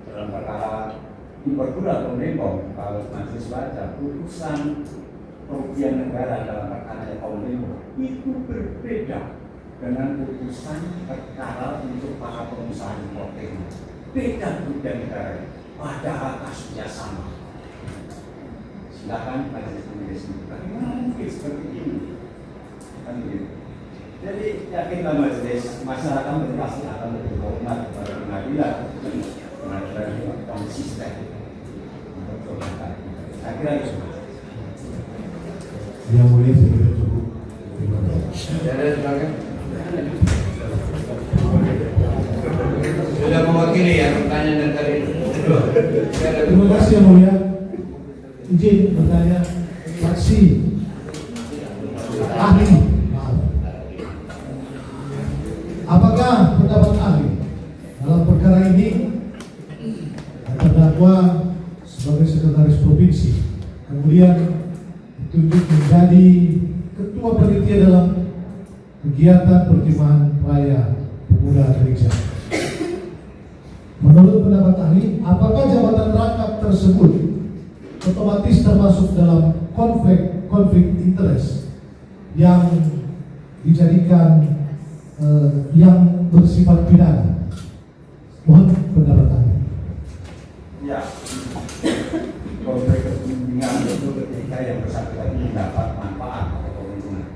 dalam perkara impor gula atau Menko, kalau majelis baca putusan kerugian negara dalam perkara Menko itu berbeda dengan putusan perkara untuk para pengusaha importer. Beda kerugian negara, padahal kasusnya sama. Silakan majelis menulis. Bagaimana mungkin seperti ini? Jadi yakinlah majelis, masyarakat pasti akan lebih hormat kepada pengadilan yang konsisten. Saya kira itu. Yang mulia saya kira cukup. Terima kasih. Sudah mewakili ya pertanyaan dari tadi. Terima kasih yang mulia. Izin bertanya saksi ahli. Apakah pendapat ahli dalam perkara ini terdakwa sebagai sekretaris provinsi kemudian ditunjuk menjadi ketua panitia dalam kegiatan pertimbangan raya pemuda gereja? Menurut pendapat ahli, apakah jabatan rangkap tersebut otomatis termasuk dalam konflik interest yang dijadikan yang bersifat pidana? Mohon pendapat Anda. Ya, konflik kepentingan itu ketika yang bersangkutan mendapat manfaat atau keuntungan.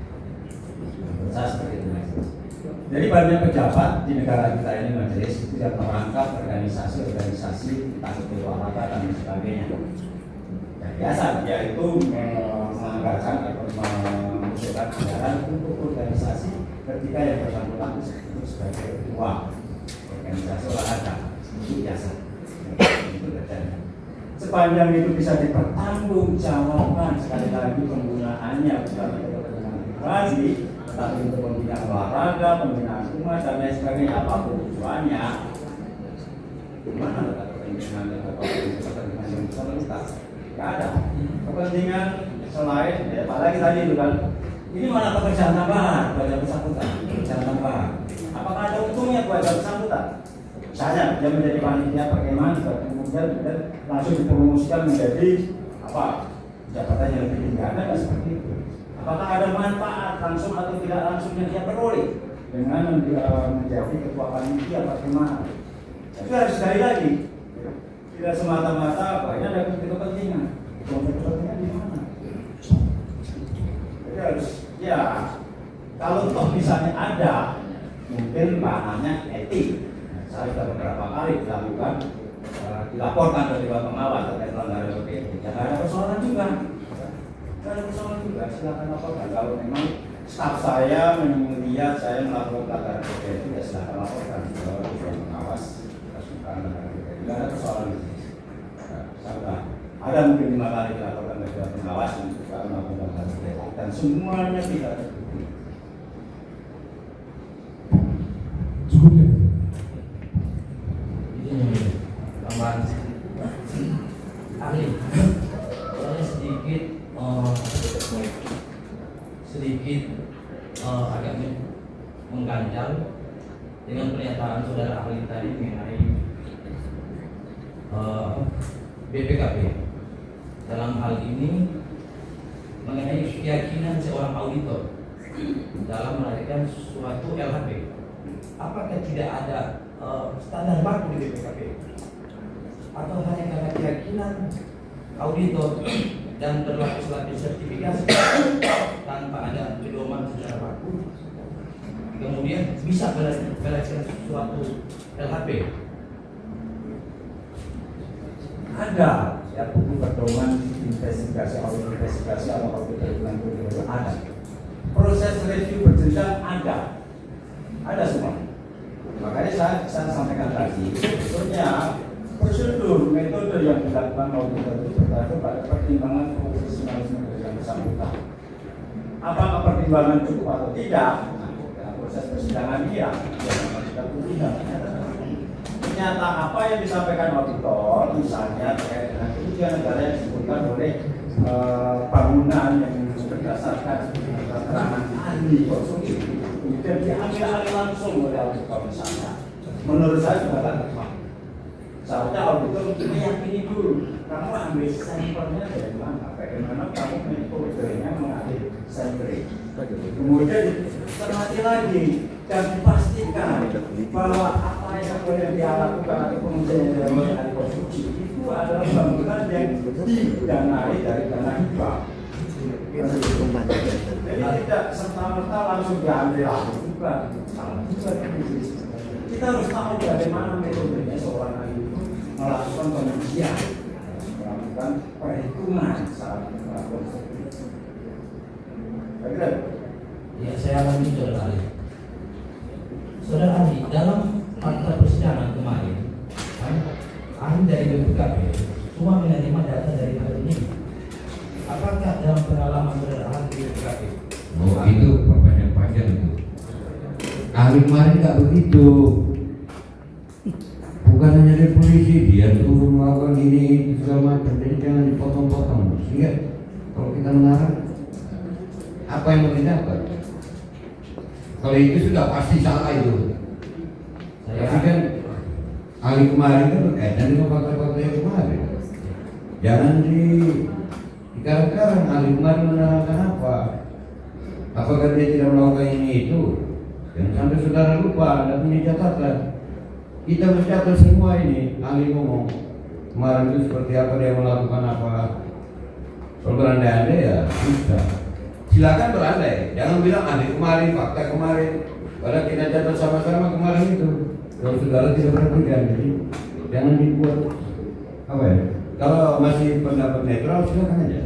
Saya seperti itu. Jadi banyak pejabat di negara kita ini majelis itu yang merangkap organisasi-organisasi entah itu olahraga dan sebagainya. Yang biasa yaitu menganggarkan atau mengusulkan anggaran untuk organisasi ketika yang bersangkutan disebut sebagai ketua organisasi olahraga. Itu biasa. Itu terjadi. Sepanjang itu bisa dipertanggungjawabkan, sekali lagi penggunaannya bukan untuk kepentingan pribadi, tetapi untuk pembinaan olahraga, pembinaan umat dan lain sebagainya, apapun tujuannya. Gimana letak kepentingan dan kepentingan yang besar? Tidak ada kepentingan selain, ya, apalagi tadi itu kan, ini malah pekerjaan tambahan buat yang bersangkutan, pekerjaan tambahan. Apakah ada untungnya buat yang bersangkutan? Misalnya dia menjadi panitia bagaimana, kemudian langsung dipromosikan menjadi apa jabatan yang lebih tinggi, ada nggak seperti itu? Apakah ada manfaat langsung atau tidak langsung yang dia peroleh dengan menjadi ketua panitia bagaimana? Tapi harus sekali lagi, tidak semata-mata banyak ada kepentingan. Kepentingan di mana? Jadi harus ya kalau toh misalnya ada, mungkin ranahnya etik. Saya sudah beberapa kali dilakukan, dilaporkan ke Dewan Pengawas terkait pelanggaran kode etik. Ya nggak ada persoalan juga. Nggak ada persoalan juga, silakan laporkan. Kalau memang staf saya melihat saya melakukan pelanggaran kode etik, ya silakan laporkan ke Dewan Pengawas. Nggak ada persoalan di sini. Ada mungkin 5 kali dilaporkan ke Dewan Pengawas yang juga melakukan pelanggaran kode etik, dan semuanya tidak terbukti. Cukup ya? Tambahan ahli, saya sedikit agak mengganjal dengan pernyataan saudara ahli tadi mengenai BPKP dalam hal ini mengenai keyakinan seorang auditor dalam melahirkan suatu LHP. Apakah tidak ada standar baku di BPKP atau hanya karena keyakinan auditor dan berlaku suatu sertifikasi tanpa ada pedoman secara baku kemudian bisa melahirkan suatu LHP? Ada ya buku pedoman investigasi atau audit regulan itu ada. Proses review berjenjang ada semua. Makanya saya sampaikan tadi, sebetulnya prosedur metode yang dilakukan auditor itu bergantung pada pertimbangan profesionalisme yang bersangkutan. Apakah pertimbangan cukup atau tidak? Dalam proses persidangan dia tidak tidak. Ternyata apa yang disampaikan auditor, misalnya terkait dengan kerugian negara yang disebutkan oleh bangunan yang berdasarkan keterangan ahli konstruksi, kemudian diambil alih langsung oleh auditor misalnya. Menurut saya juga tak tepat. Seharusnya auditor meyakini dulu, kamu ambil sampelnya dari mana, bagaimana kamu metodenya mengambil sampel. Kemudian cermati lagi dan dipastikan bahwa apa yang boleh dia lakukan atau kemudian yang dari konstruksi itu adalah bangunan yang didanai dari dana hibah. Jadi tidak serta-merta langsung diambil alih, bukan. Kita harus tahu bagaimana metodenya seorang ahli itu melakukan penelitian, melakukan perhitungan saat melakukan konstruksi. Ya, saya alami saudara ahli. Saudara ahli, dalam fakta persidangan kemarin, ahli dari BPKP cuma menerima data dari hal ini. Apakah dalam pengalaman saudara ahli di BPKP? Oh, itu pertanyaan panjang itu. Ahli kemarin nggak begitu. Bukan hanya dari polisi, dia turun melakukan ini segala macam. Jadi jangan dipotong-potong. Sehingga kalau kita mengarang, apa yang mau didapat? Kalau itu sudah pasti salah itu. Tapi kan ahli kemarin kan berkaitan dengan fakta-fakta yang kemarin. Jangan sekarang ahli kemarin menerangkan apa? Apakah dia tidak melakukan ini itu? Jangan sampai saudara lupa, Anda punya catatan. Kita mencatat semua ini. Ahli ngomong kemarin itu seperti apa, dia melakukan apa. Kalau berandai-andai ya bisa. Silakan berandai, jangan bilang ahli kemarin, fakta kemarin. Padahal kita catat sama-sama kemarin itu. Kalau saudara tidak berpegang, jadi jangan dibuat apa ya? Kalau masih pendapat netral silakan aja.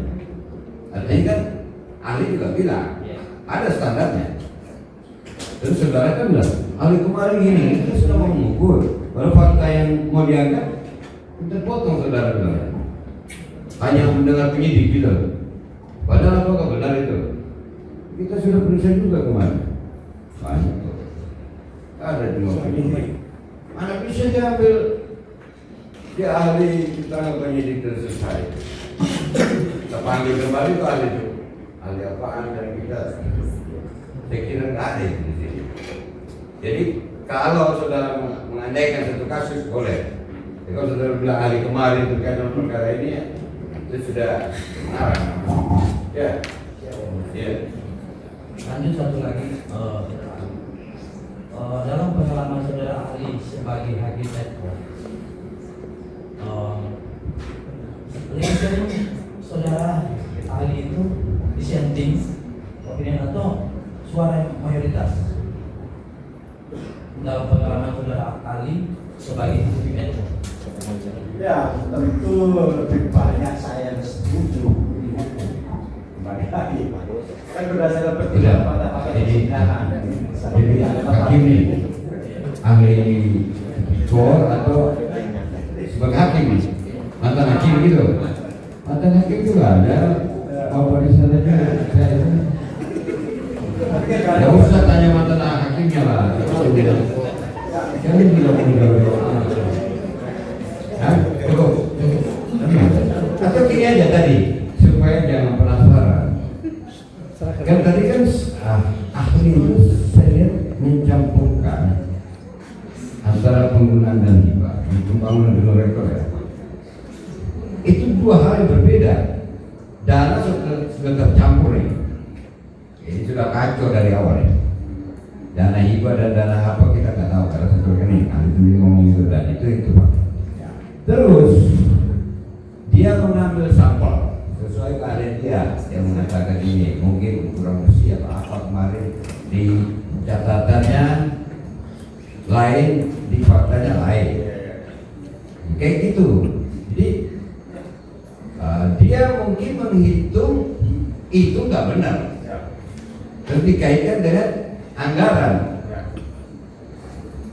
Artinya kan ahli juga bilang ada standarnya. Terus saudara kan bilang ahli kemarin gini, kita sudah mau mengukur. Kalau fakta yang mau diangkat, kita potong saudara bilang. Hanya mendengar penyidik gitu. Padahal apakah benar itu? Kita sudah periksa juga kemarin. Banyak tuh. Ada juga penyidik. Mana bisa diambil dia ahli kita penyidik selesai. Kita panggil kembali ke ahli itu. Ahli apaan dari kita? Saya kira nggak ada di sini. Jadi kalau saudara mengandaikan satu kasus boleh. Tapi kalau saudara bilang hari kemarin terkait dengan perkara ini ya, itu sudah mengarah. Ya. Ya. Lanjut satu lagi. Dalam pengalaman saudara ahli sebagai hakim Petro, lihat saudara ahli itu dissenting opinion atau suara mayoritas dalam pengalaman saudara ahli sebagai hakim Petro. Ya, tentu lebih banyak saya yang setuju di hukum. Kembali lagi, kan berdasarkan pertimbangan pada persidangan. Jadi hakim ini ahli kor atau sebagai hakim nih, mantan hakim gitu. Mantan hakim juga ada. Kalau di sana saya itu nggak usah tanya mantan hakimnya lah. Jangan bilang atau gini aja tadi supaya jangan penasaran. Kan tadi kan ahli itu saya lihat mencampurkan antara penggunaan dan hibah, pembangunan dengan rekor ya. Itu dua hal yang berbeda. Dana sudah tercampur ini. Ini sudah kacau dari awal ya. Dana hibah dan dana apa kita nggak tahu karena satu ini ahli sendiri ngomong itu dan itu Pak. Terus dia mengambil sampel sesuai keahlian dia yang mengatakan ini mungkin kurang bersih atau apa kemarin di catatannya lain, di faktanya lain, kayak gitu. Jadi dia mungkin menghitung itu nggak benar, terus dikaitkan dengan anggaran.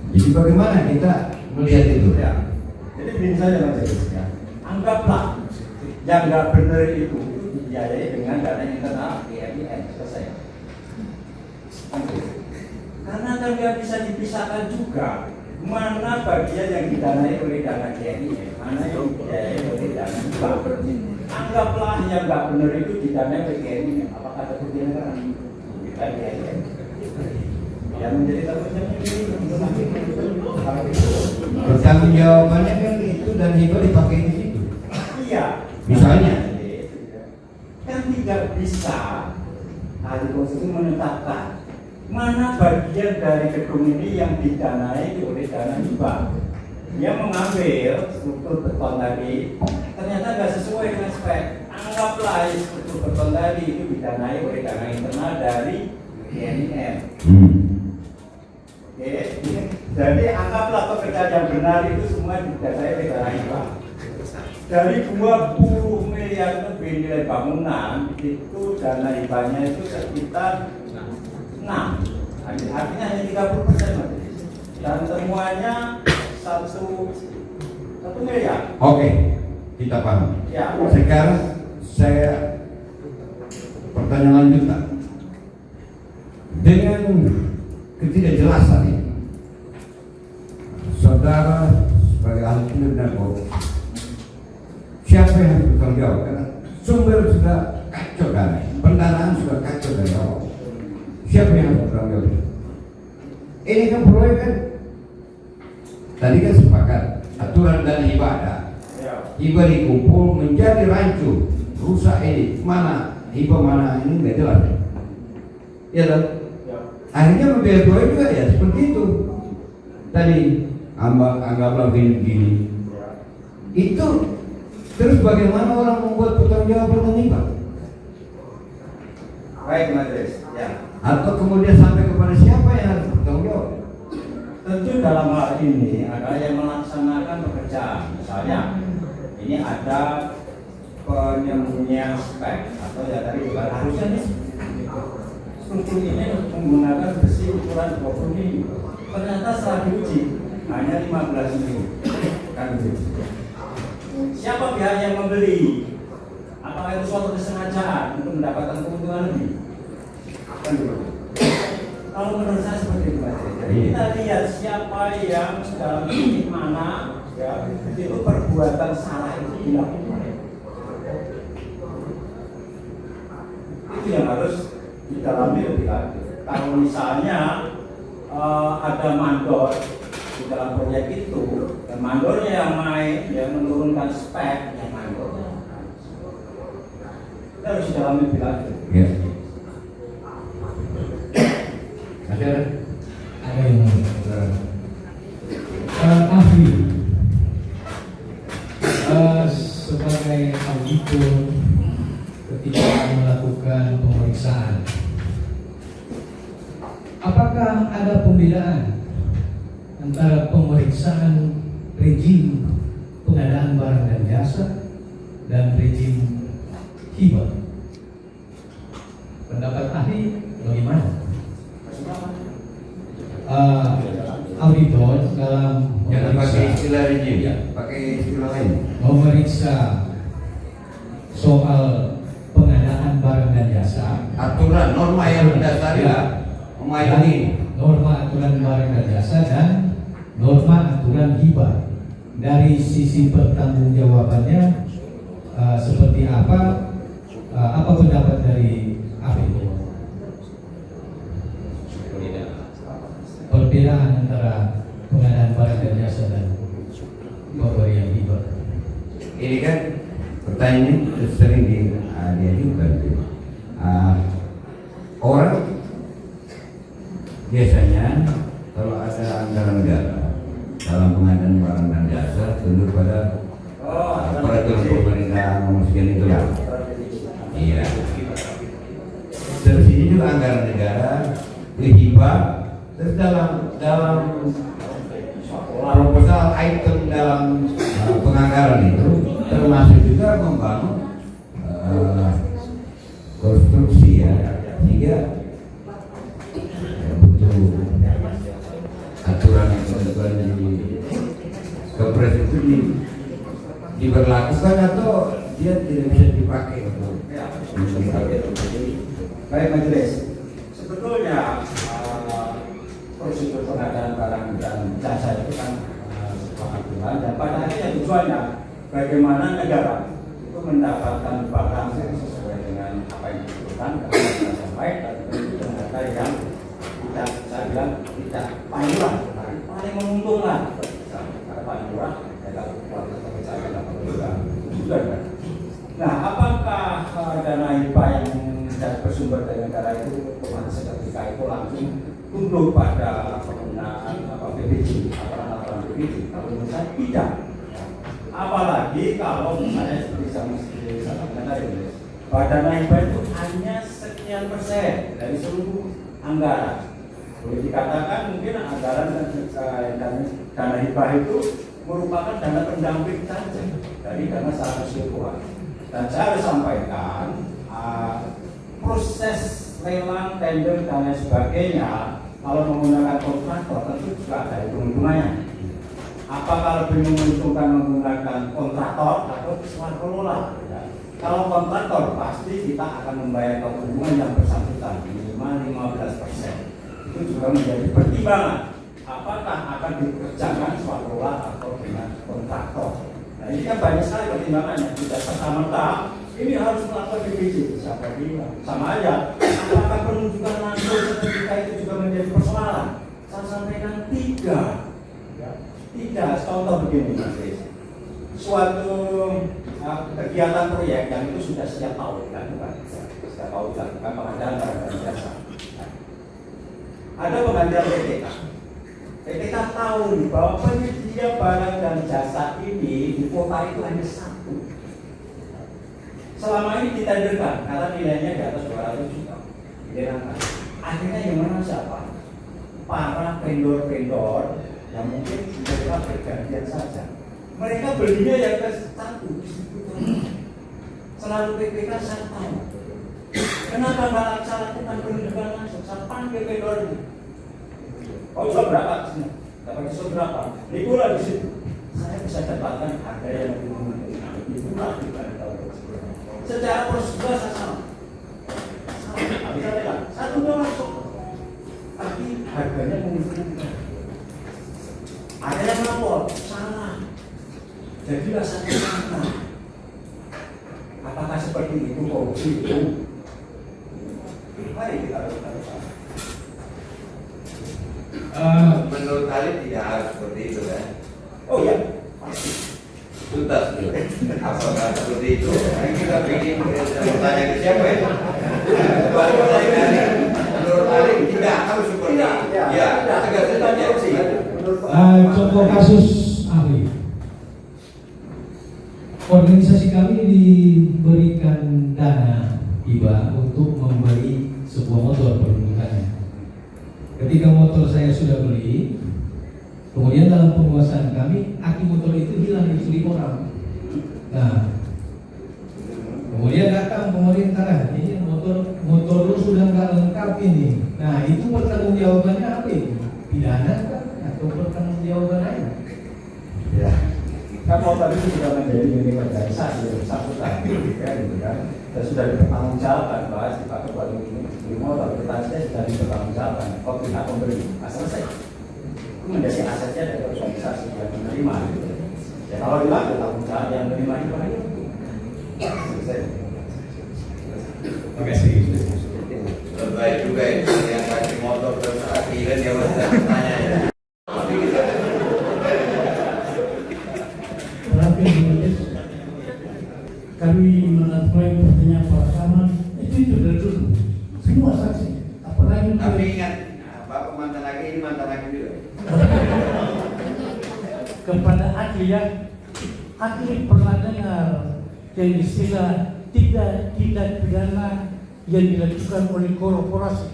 Jadi bagaimana kita melihat itu? Jadi begini saja Mas Agus ya. Anggaplah yang nggak benar itu dibiayai dengan dana internal GMIN, selesai. Karena kan nggak bisa dipisahkan juga mana bagian yang didanai oleh dana GMIN, mana yang dibiayai oleh dana bank. Anggaplah yang nggak benar itu didanai oleh GMIN, apakah ada kerugian negara? Bukan GMIN. Yang menjadi pertanggung jawabannya kan itu dan hibah dipakai di situ. Iya. Misalnya kan tidak bisa ahli konstitusi menetapkan mana bagian dari gedung ini yang didanai oleh dana hibah. Dia mengambil struktur beton tadi, ternyata nggak sesuai dengan spek. Anggaplah struktur beton tadi itu didanai oleh dana internal dari GMIN. Oke, jadi anggaplah pekerjaan yang benar itu semua didanai oleh dana hibah. Dari 20 miliar lebih nilai bangunan itu dana hibahnya itu sekitar 6. Artinya hanya 30%. Dan semuanya 1 miliar. Oke, kita paham. Ya. Sekarang saya pertanyaan lanjutan. Dengan ketidakjelasan ini, saudara sebagai ahli tindak pidana siapa yang harus bertanggung jawab? Karena sumber sudah kacau kan, pendanaan sudah kacau dari awal. Siapa yang harus bertanggung jawab? Ini kan proyek kan, tadi kan sepakat aturan dan ibadah. Hibah dikumpul menjadi rancu, rusak ini mana hibah mana ini nggak jelas. Ya kan? Akhirnya membiayai proyek juga ya seperti itu. Tadi anggaplah gini. Itu terus bagaimana orang membuat pertanggungjawaban hibah? Baik Majelis. Ya. Atau kemudian sampai kepada siapa yang harus bertanggung jawab? Tentu dalam hal ini adalah yang melaksanakan pekerjaan. Misalnya ini ada penyembunyian spek atau ya tadi harusnya ini struktur ini menggunakan besi ukuran 20 mm. Ternyata setelah diuji hanya 15 mm. Kan begitu. Siapa pihak yang membeli? Apakah itu suatu kesengajaan untuk mendapatkan keuntungan lebih? Kan begitu. Kalau menurut saya seperti itu Mas. Jadi kita lihat siapa yang dalam titik mana ya itu perbuatan salah itu dilakukan. Itu yang harus didalami lebih lanjut. Kalau misalnya ada mandor di dalam proyek itu, dan mandornya yang main, yang menurunkan spek, yang mandornya kita harus dalami lebih lanjut. Ya. Ada yang ahli sebagai auditor ketika melakukan pemeriksaan, apakah ada pembedaan antara pemeriksaan rejim pengadaan barang dan jasa dan rejim hibah? Pendapat ahli bagaimana? Auditor dalam jangan pakai memeriksa, istilah rejim, pakai istilah lain. memeriksa soal pengadaan barang dan jasa, Aturan, norma yang mendasari memayungi. norma aturan barang dan jasa dan norma aturan hibah. Dari sisi pertanggungjawabannya seperti apa? Apa pendapat dari ahli? Perbedaan antara pengadaan barang dan jasa dan pemberian hibah. Ini kan pertanyaan ini sering diajukan. Orang biasanya kalau ada anggaran negara dalam pengadaan barang dan jasa tunduk pada peraturan pemerintah nomor sekian itu lah. Iya. Terus ini juga anggaran negara hibah. Terus dalam proposal item dalam penganggaran itu termasuk juga membangun konstruksi ya, sehingga butuh aturan di kepres itu diberlakukan atau dia tidak bisa dipakai untuk Baik majelis, sebetulnya prosedur pengadaan barang dan jasa itu kan sebuah aturan, dan pada akhirnya tujuannya bagaimana negara itu mendapatkan barang yang sesuai dengan apa yang dibutuhkan, dengan baik dan dengan harga yang tidak, saya bilang tidak paling murah, paling menguntungkan. Karena paling murah adalah kualitas pekerjaan dan pekerjaan. Nah, apakah dana hibah yang bersumber dari negara itu seketika itu langsung tunduk pada penggunaan BPJ, aturan BPJ? Kalau menurut saya tidak. Apalagi kalau misalnya seperti saya katakan tadi, bahwa dana hibah itu hanya sekian persen dari seluruh anggaran. Boleh dikatakan mungkin anggaran dan dana hibah itu merupakan dana pendamping saja dari dana secara keseluruhan. Dan saya harus sampaikan proses lelang, tender dan lain sebagainya kalau menggunakan kontraktor tentu juga ada hitung-hitungannya. Apakah lebih menguntungkan menggunakan kontraktor atau swakelola? Ya. Kalau kontraktor pasti kita akan membayar keuntungan yang bersangkutan minimal 15%. Itu juga menjadi pertimbangan. Apakah akan dikerjakan swakelola atau dengan kontraktor? Nah, ini kan banyak sekali pertimbangannya. Tidak serta-merta ini harus melakukan BPJ, siapa bilang? Sama aja. Apakah penunjukan langsung ketika itu juga menjadi persoalan? Saya sampaikan tidak. Ya. Tidak. Contoh begini, Mas Riz. Suatu kegiatan proyek yang itu sudah setiap tahun dilakukan, setiap tahun dilakukan pengadaan barang dan jasa. Ada penggantian PTK. PTK tahu bahwa penyedia barang dan jasa ini di kota itu hanya satu. Selama ini kita dengar karena nilainya di atas 200 juta. Akhirnya yang mana siapa? Para vendor-vendor yang mungkin mereka bergantian saja. Mereka belinya yang ke satu distributor. Selalu PPK saya tahu. Kenapa nggak saya lakukan penunjukan langsung? Saya panggil vendor ini. Oh, jual berapa? Dapat diskon berapa? Ikulah di situ. Saya bisa dapatkan harga yang lebih menguntungkan. Ikulah dibanding tahun tersebut. Secara prosedur saya sama. Bisa tidak? Satunya masuk. Tapi harganya menguntungkan. Ada yang melapor, salah. Jadilah satu sama. Apakah seperti itu korupsi itu? Mari kita lakukan. ahli tidak harus seperti itu kan? Oh ya, pasti. Tuntas dulu. Apakah seperti itu? Kita ingin bertanya ke siapa ya? Menurut ahli tidak harus seperti itu. Ya, tegas saja. Contoh kasus ahli. Organisasi kami diberikan dana hibah untuk membeli sebuah motor peruntukannya. Ketika motor saya sudah beli, kemudian dalam penguasaan kami, aki motor itu hilang dicuri orang. Nah, kemudian datang pemerintah, ini motor lu sudah nggak lengkap ini. Nah, itu pertanggungjawabannya apa ini? Pidana kan? Atau pertanggungjawaban lain? Ya, kan mau tadi sudah menjadi milik organisasi yang bersangkutan, kan, gitu kan, dan sudah dipertanggungjawabkan bahwa dipakai buat beli motor, pertanyaan sudah dipertanggungjawabkan, kok pihak pembeli, selesai. Itu menjadi asetnya dari organisasi yang menerima. Gitu. Ya kalau hilang, ya tanggung jawab yang menerima itu lagi. Selesai. Terima kasih. Terbaik juga itu yang kasih motor terus akhirnya dia masih tanya ya. Kami mengajukan pertanyaan Pak Rahman itu dari dulu semua saksi, apalagi Tapi ingat, Bapak mantan hakim ini mantan hakim juga. kepada ahli ya, ahli pernah dengar yang istilah tidak pidana yang dilakukan oleh korporasi.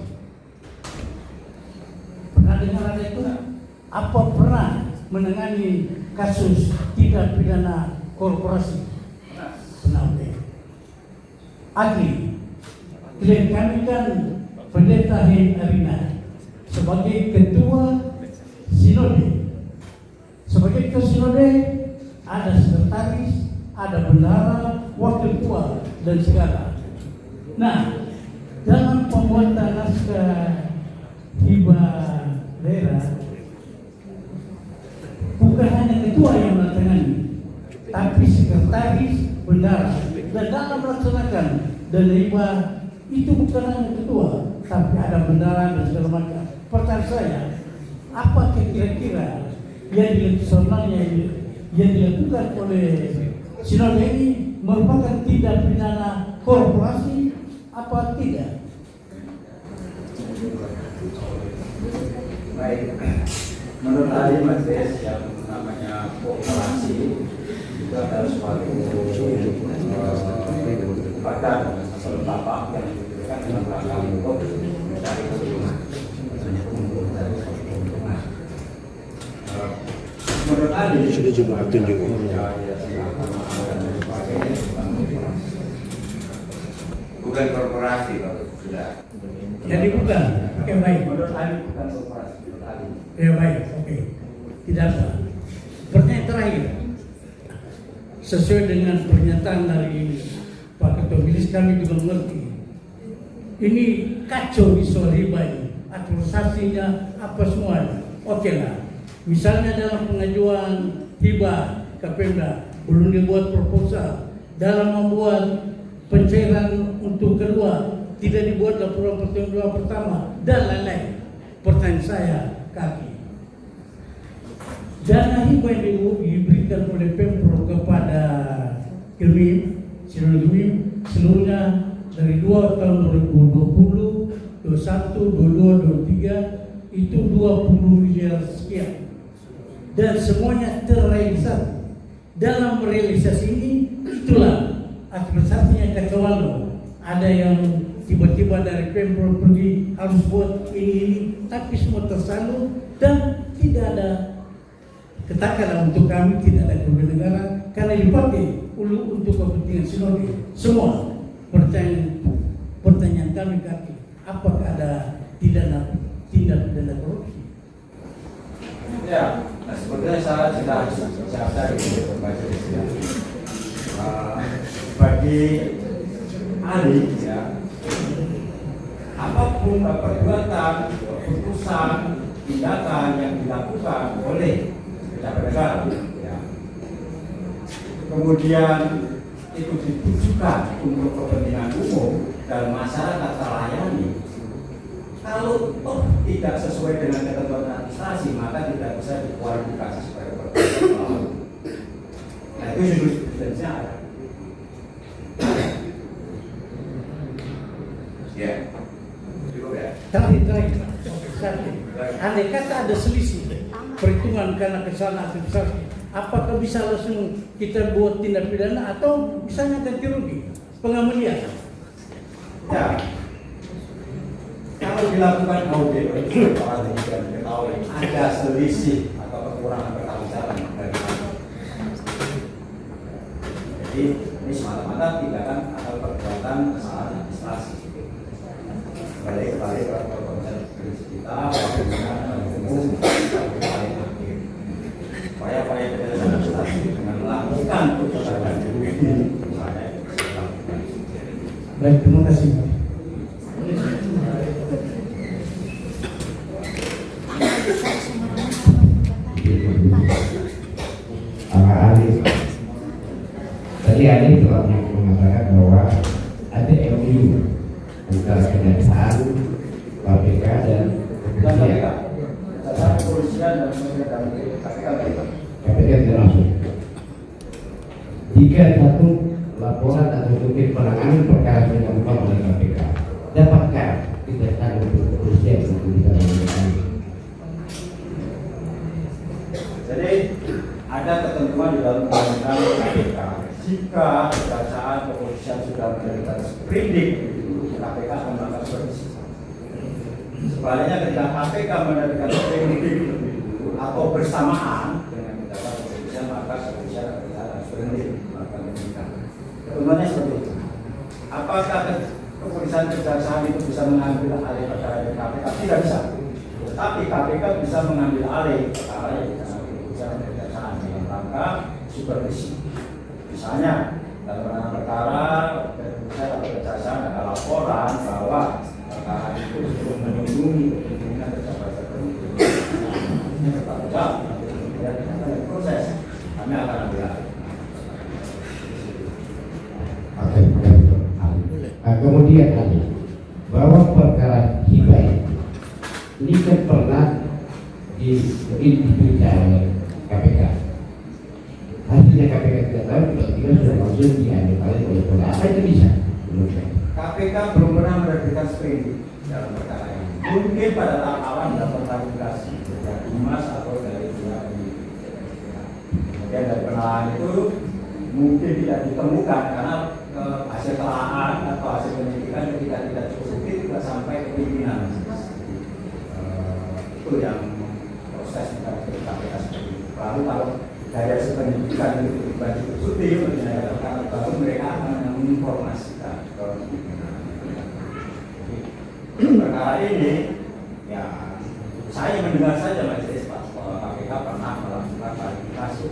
Pernah dengar ada itu? Apa pernah menangani kasus tidak pidana korporasi? Pernah. Ahli, klien kami kan Pendeta Arina sebagai ketua sinode. Sebagai ketua sinode ada sekretaris, ada bendahara, wakil tua dan segala. Nah, dalam pembuatan naskah hibah daerah bukan hanya ketua yang menandatangani, tapi sekretaris, bendahara, dan dalam melaksanakan dana hibah itu bukan hanya ketua, tapi ada bendahara dan segala macam. Pertanyaan saya, apa kira-kira yang dilakukan oleh sinode ini merupakan tindak pidana korporasi apa tidak? Baik, menurut ahli majelis yang namanya korporasi itu adalah suatu badan atau lembaga yang diberikan dengan rangka untuk mencari keuntungan. Menurut ahli sudah juga tunjuk. Bukan korporasi kalau sudah. Jadi bukan. Oke, baik. Menurut ahli bukan korporasi. Menurut ahli. Ya baik, oke. Tidak apa. Pertanyaan terakhir. Sesuai dengan pernyataan dari Pak Ketua Majelis, kami juga mengerti. Ini kacau di soal hibah ini. Administrasinya apa semua. Oke lah. Misalnya dalam pengajuan hibah ke Pemda belum dibuat proposal, dalam membuat pencairan untuk kedua tidak dibuat laporan pertanggungan pertama dan lain-lain. Pertanyaan saya kaki, dana hibah yang diberikan oleh Pemprov kepada Gemim, seluruhnya dari 2 tahun 2020, 21, 22, 23 itu 20 miliar sekian. Dan semuanya terrealisasi. Dalam realisasi ini, itulah administrasinya kacau. Ada yang tiba-tiba dari Pemprov pergi harus buat ini, tapi semua tersalur dan tidak ada katakanlah untuk kami tidak ada kerugian negara karena dipakai untuk kepentingan sinode. Semua pertanyaan kami kaki, apakah ada tindak pidana korupsi? Ya, nah sebetulnya saya sudah dari majelis ya. Bagi ahli ya, apapun perbuatan, keputusan, tindakan yang dilakukan oleh pejabat negara, ya. Kemudian itu ditujukan untuk kepentingan umum dan masyarakat terlayani, Kalau toh tidak sesuai dengan ketentuan administrasi, maka tidak bisa dikualifikasi sebagai perbuatan melawan. Nah itu jurisprudensinya ada. Ya, cukup ya. Terakhir. Andai kata ada selisih perhitungan karena kesalahan administrasi, apakah bisa langsung kita buat tindak pidana atau misalnya ganti rugi pengamudian? Ya, kalau dilakukan audit orang tidak diketahui ada selisih atau kekurangan pertanggungjawaban dari mana. Jadi ini semata-mata tindakan atau perbuatan kesalahan administrasi. Kembali ke prinsip kita, bagaimana umum paling akhir. Upaya-upaya penyelesaian administrasi dengan melakukan perbuatan ini, misalnya. Baik, terima kasih. Tadi Ali telah mengatakan bahwa ada MOU antara Kejaksaan, KPK dan Kepolisian dan KPK. KPK termasuk. Jika satu laporan atau mungkin penanganan perkara yang dilakukan oleh KPK, dapatkah Kejaksaan untuk kepolisian untuk bisa melakukan? Jadi ada ketentuan di dalam undang-undang KPK. Jika Kejaksaan kepolisian sudah memberikan sprindik, KPK akan melakukan supervisi. Sebaliknya ketika KPK menerbitkan sprindik atau bersamaan dengan Kejaksaan kepolisian, maka kepolisian akan sprindik melakukan penyidikan. Ketentuannya seperti itu. Apakah kepolisian Kejaksaan itu bisa mengambil alih perkara dari KPK? Tidak bisa. Tetapi KPK bisa mengambil alih perkara yang ditangani kepolisian dan Kejaksaan dalam rangka supervisi. Misalnya dalam penanganan perkara kepolisian atau Kejaksaan ada laporan bahwa perkara itu untuk melindungi kepentingan pejabat tertentu. Ini bertanggung jawab. Kemudian kita proses, kami akan ambil alih. Oke, kemudian Ali, bahwa perkara hibah ini kan pernah diperiksa oleh KPK. Hasilnya KPK tidak tahu, tiba-tiba sudah langsung diambil alih oleh Polda. Apa itu bisa? KPK belum pernah menerbitkan sprindik dalam perkara ini. Mungkin pada tahap awal dapat klarifikasi dari Humas atau dari pihak penyidik. Kemudian dari penelahan itu mungkin tidak ditemukan karena hasil telahan atau hasil penyidikan ketika tidak cukup bukti tidak sampai ke pimpinan. Itu yang proses dari KPK seperti itu. Lalu kalau dari hasil penyidikan itu dibagi bukti, baru mereka akan menginformasikan ke pimpinan. Perkara ini, ya saya mendengar saja majelis Pak KPK pernah melakukan klarifikasi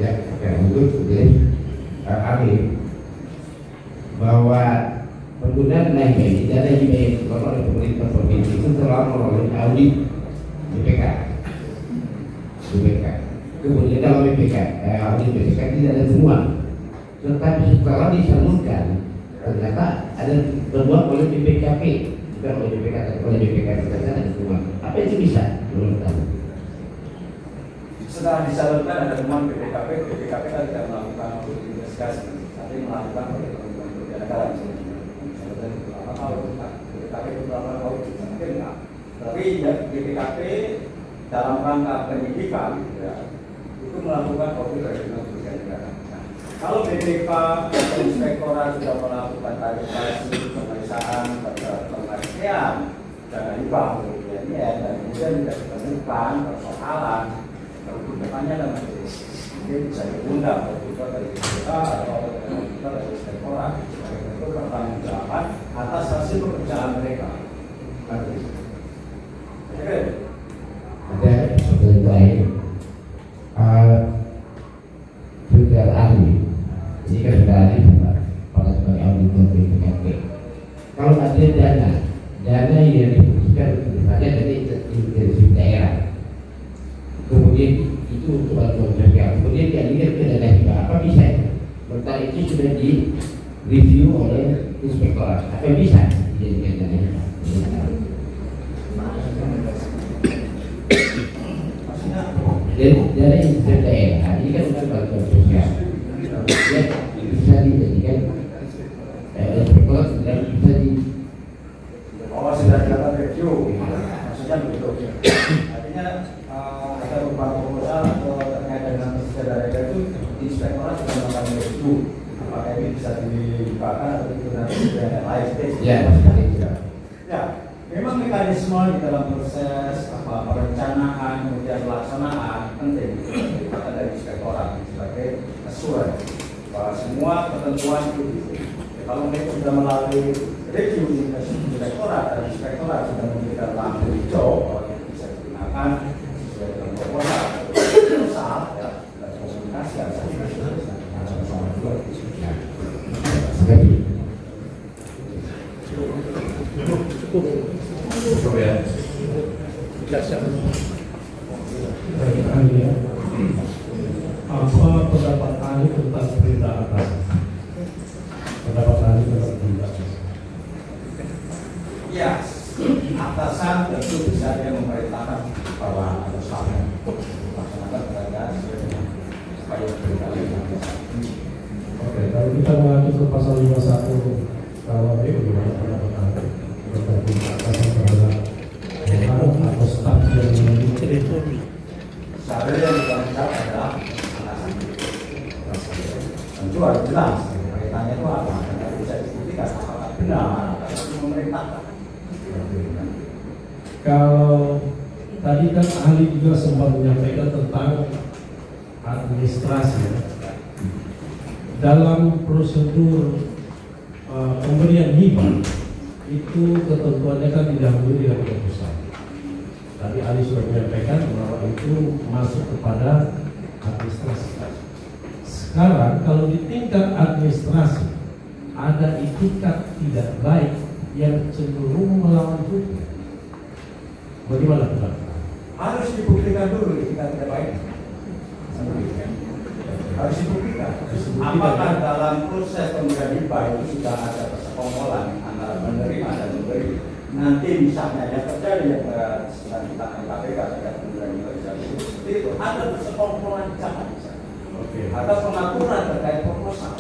Ya, untuk kami bahwa penggunaan NIB ini dana hibah yang dikelola oleh pemerintah provinsi itu telah melalui audit BPK. Kemudian dalam BPK, audit BPK tidak ada semua. Tetapi setelah disalurkan, ternyata ada terbuat oleh BPKP, bukan oleh BPK, tapi oleh BPK ternyata ada semua. Apa itu bisa? Menurut kamu? Setelah disalurkan ada temuan BPKP kan tidak melakukan audit investigasi, tapi melakukan oleh kementerian negara misalnya. Kalau BPKP itu melakukan audit, mungkin enggak. Tapi ya, BPKP dalam rangka penyidikan ya, itu melakukan audit dari kementerian negara. Nah, kalau BPK atau inspektorat sudah melakukan klarifikasi, pemeriksaan, pengertian dana hibah kemudian dan kemudian tidak ditemukan persoalan, depannya ada majelis, mungkin bisa diundang juga dari kita atau kita dari inspektorat sebagai bentuk pertanggungjawaban atas hasil pekerjaan mereka. Ada sesuatu lain, sudah ahli, ini kan sudah ahli pada sebagai auditor BPKP. Kalau ada dana yang difungsikan misalnya dari intensif daerah, kemudian itu untuk bantuan sosial, kemudian dialihkan ke dana hibah, apa bisa sudah di review oleh inspektorat. Apa bisa dijadikan dari daerah ini kan bukan bantuan sosial, ya bisa dijadikan inspektorat dan bisa di sudah dilakukan review, maksudnya begitu. Artinya ada beberapa proposal atau terkait dengan sejarah itu inspektorat sudah melakukan review. Apakah ini bisa dibukakan atau itu nanti sudah ada live stage? Ya, memang mekanisme di dalam proses perencanaan kemudian pelaksanaan penting daripada dari inspektorat sebagai assurance bahwa semua ketentuan itu kalau mereka sudah melalui review inspektorat dan inspektorat sudah memberikan lampu hijau bahwa itu bisa digunakan sesuai dengan proposal ya dan komunikasi antara sama dua Cukup ya. Bagi ahli ya, apa pendapat ahli tentang perintah atas? Pendapat ahli tentang perintah atas? ya, atasan tentu bisa dia memerintahkan bahwa ada salah melaksanakan perintah supaya berjalan. Oke, kalau kita mengacu ke pasal 51 KUHP, bagaimana pendapat ahli tentang perintah atasan terhadap orang atau staf yang memiliki Seharusnya yang dilakukan adalah atasan. Tentu harus jelas perintahnya itu apa, dan bisa dibuktikan apakah benar atau memerintahkan. Kalau tadi kan ahli juga sempat menyampaikan tentang administrasi dalam prosedur pemberian hibah itu ketentuannya kan didahului dengan keputusan. Tadi ahli sudah menyampaikan bahwa itu masuk kepada administrasi. Sekarang kalau di tingkat administrasi ada itikat tidak baik yang cenderung melawan hukum, bagaimana pendapat? Harus dibuktikan dulu itikat tidak baik. Harus dibuktikan. Apakah dalam proses pemberian hibah itu sudah ada persekongkolan antara menerima dan memberi? Nanti misalnya yang terjadi yang sedang ditangani KPK terkait pemberian hibah seperti itu ada persekongkolan jangan misalnya. Ada pengaturan terkait proposal.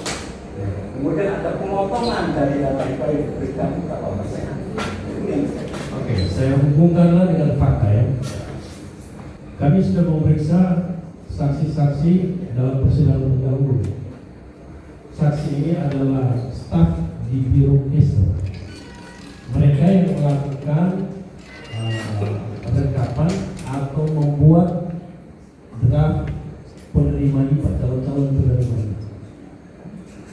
Kemudian ada pemotongan dari dana hibah yang diberikan berapa persen. Itu yang Oke, saya hubungkanlah dengan fakta ya. Kami sudah memeriksa saksi-saksi dalam persidangan terdahulu. Saksi ini adalah staf di Biro Esel. Mereka yang melakukan perlengkapan atau membuat draft penerima hibah, calon-calon penerima hibah.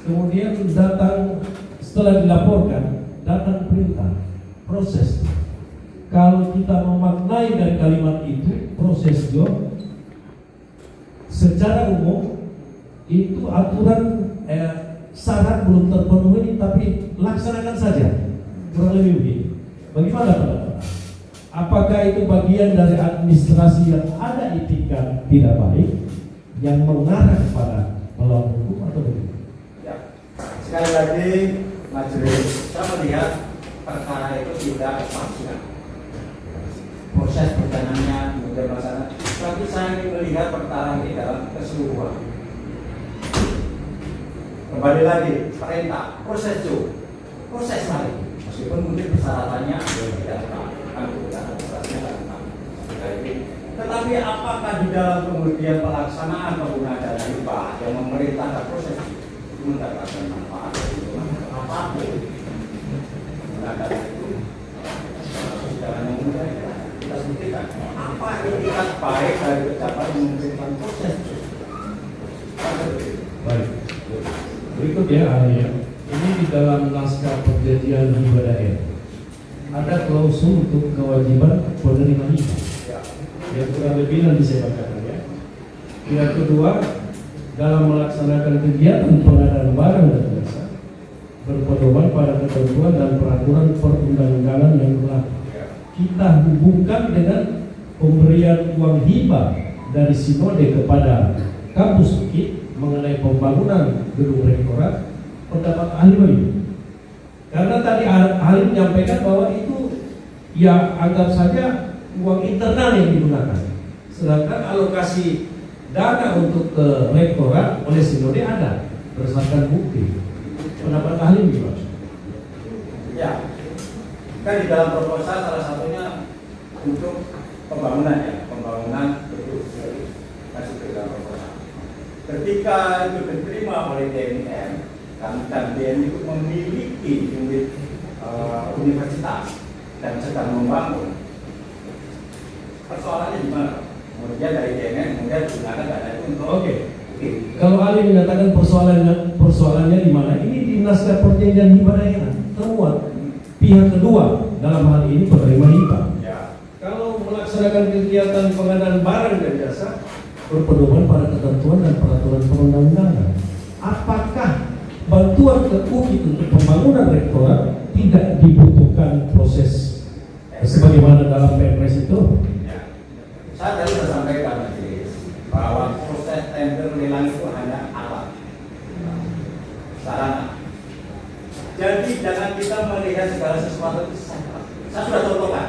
Kemudian datang setelah dilaporkan, datang perintah proses. Kalau kita memaknai dari kalimat itu proses job, secara umum itu aturan syarat belum terpenuhi, tapi laksanakan saja, kurang lebih begitu. Bagaimana pendapat? Apakah itu bagian dari administrasi yang ada etikat tidak baik yang mengarah kepada melawan hukum atau bagaimana? Ya. Sekali lagi majelis saya melihat perkara itu tidak parsial. Proses perjalanannya kemudian melaksanakan. Tapi saya ingin melihat perkara ini dalam keseluruhan. Kembali lagi perintah, proses itu, proses lagi. Meskipun mungkin persyaratannya tidak kan tetapi apakah di dalam kemudian pelaksanaan penggunaan dana hibah yang memerintahkan proses itu mendapatkan manfaat apapun menggunakan itu jangan yang mudah kita buktikan apa itikat baik dari pejabat yang memberikan proses itu. Baik. Berikut ya ahli ya. Ini di dalam naskah perjanjian hibah daerah ada klausul untuk kewajiban penerima hibah. Yang kurang lebih nanti saya bacakan ya. Yang kedua, dalam melaksanakan kegiatan pengadaan barang dan jasa berpedoman pada ketentuan dan peraturan perundang-undangan yang berlaku. Kita hubungkan dengan pemberian uang hibah dari Sinode kepada Kampus UKIP mengenai pembangunan gedung rektorat pendapat ahli begini. Karena tadi ahli menyampaikan bahwa itu ya anggap saja uang internal yang digunakan. Sedangkan alokasi dana untuk ke rektorat oleh Sinode ada berdasarkan bukti. Pendapat ahli gimana? Ya, kan di dalam proposal salah satunya untuk pembangunan ya, pembangunan gedung masuk ke dalam proposal. Ketika itu diterima oleh DNM, dan DNM itu memiliki unit universitas dan sedang membangun. Persoalannya di mana? Kemudian dari DNM kemudian digunakan dana itu untuk Oke. Kalau ahli menyatakan persoalannya di mana? Ini di naskah perjanjian hibah daerah termuat pihak kedua dalam hal ini penerima hibah. ya. Kalau melaksanakan kegiatan pengadaan barang dan jasa berpedoman pada ketentuan dan peraturan perundang-undangan. Apakah bantuan ke UKI untuk pembangunan rektorat tidak dibutuhkan proses sebagaimana dalam Perpres itu? Ya. Saya tadi sudah sampaikan majelis bahwa proses tender lelang itu hanya alat sarana. Jadi jangan kita melihat segala sesuatu itu saya sudah contohkan.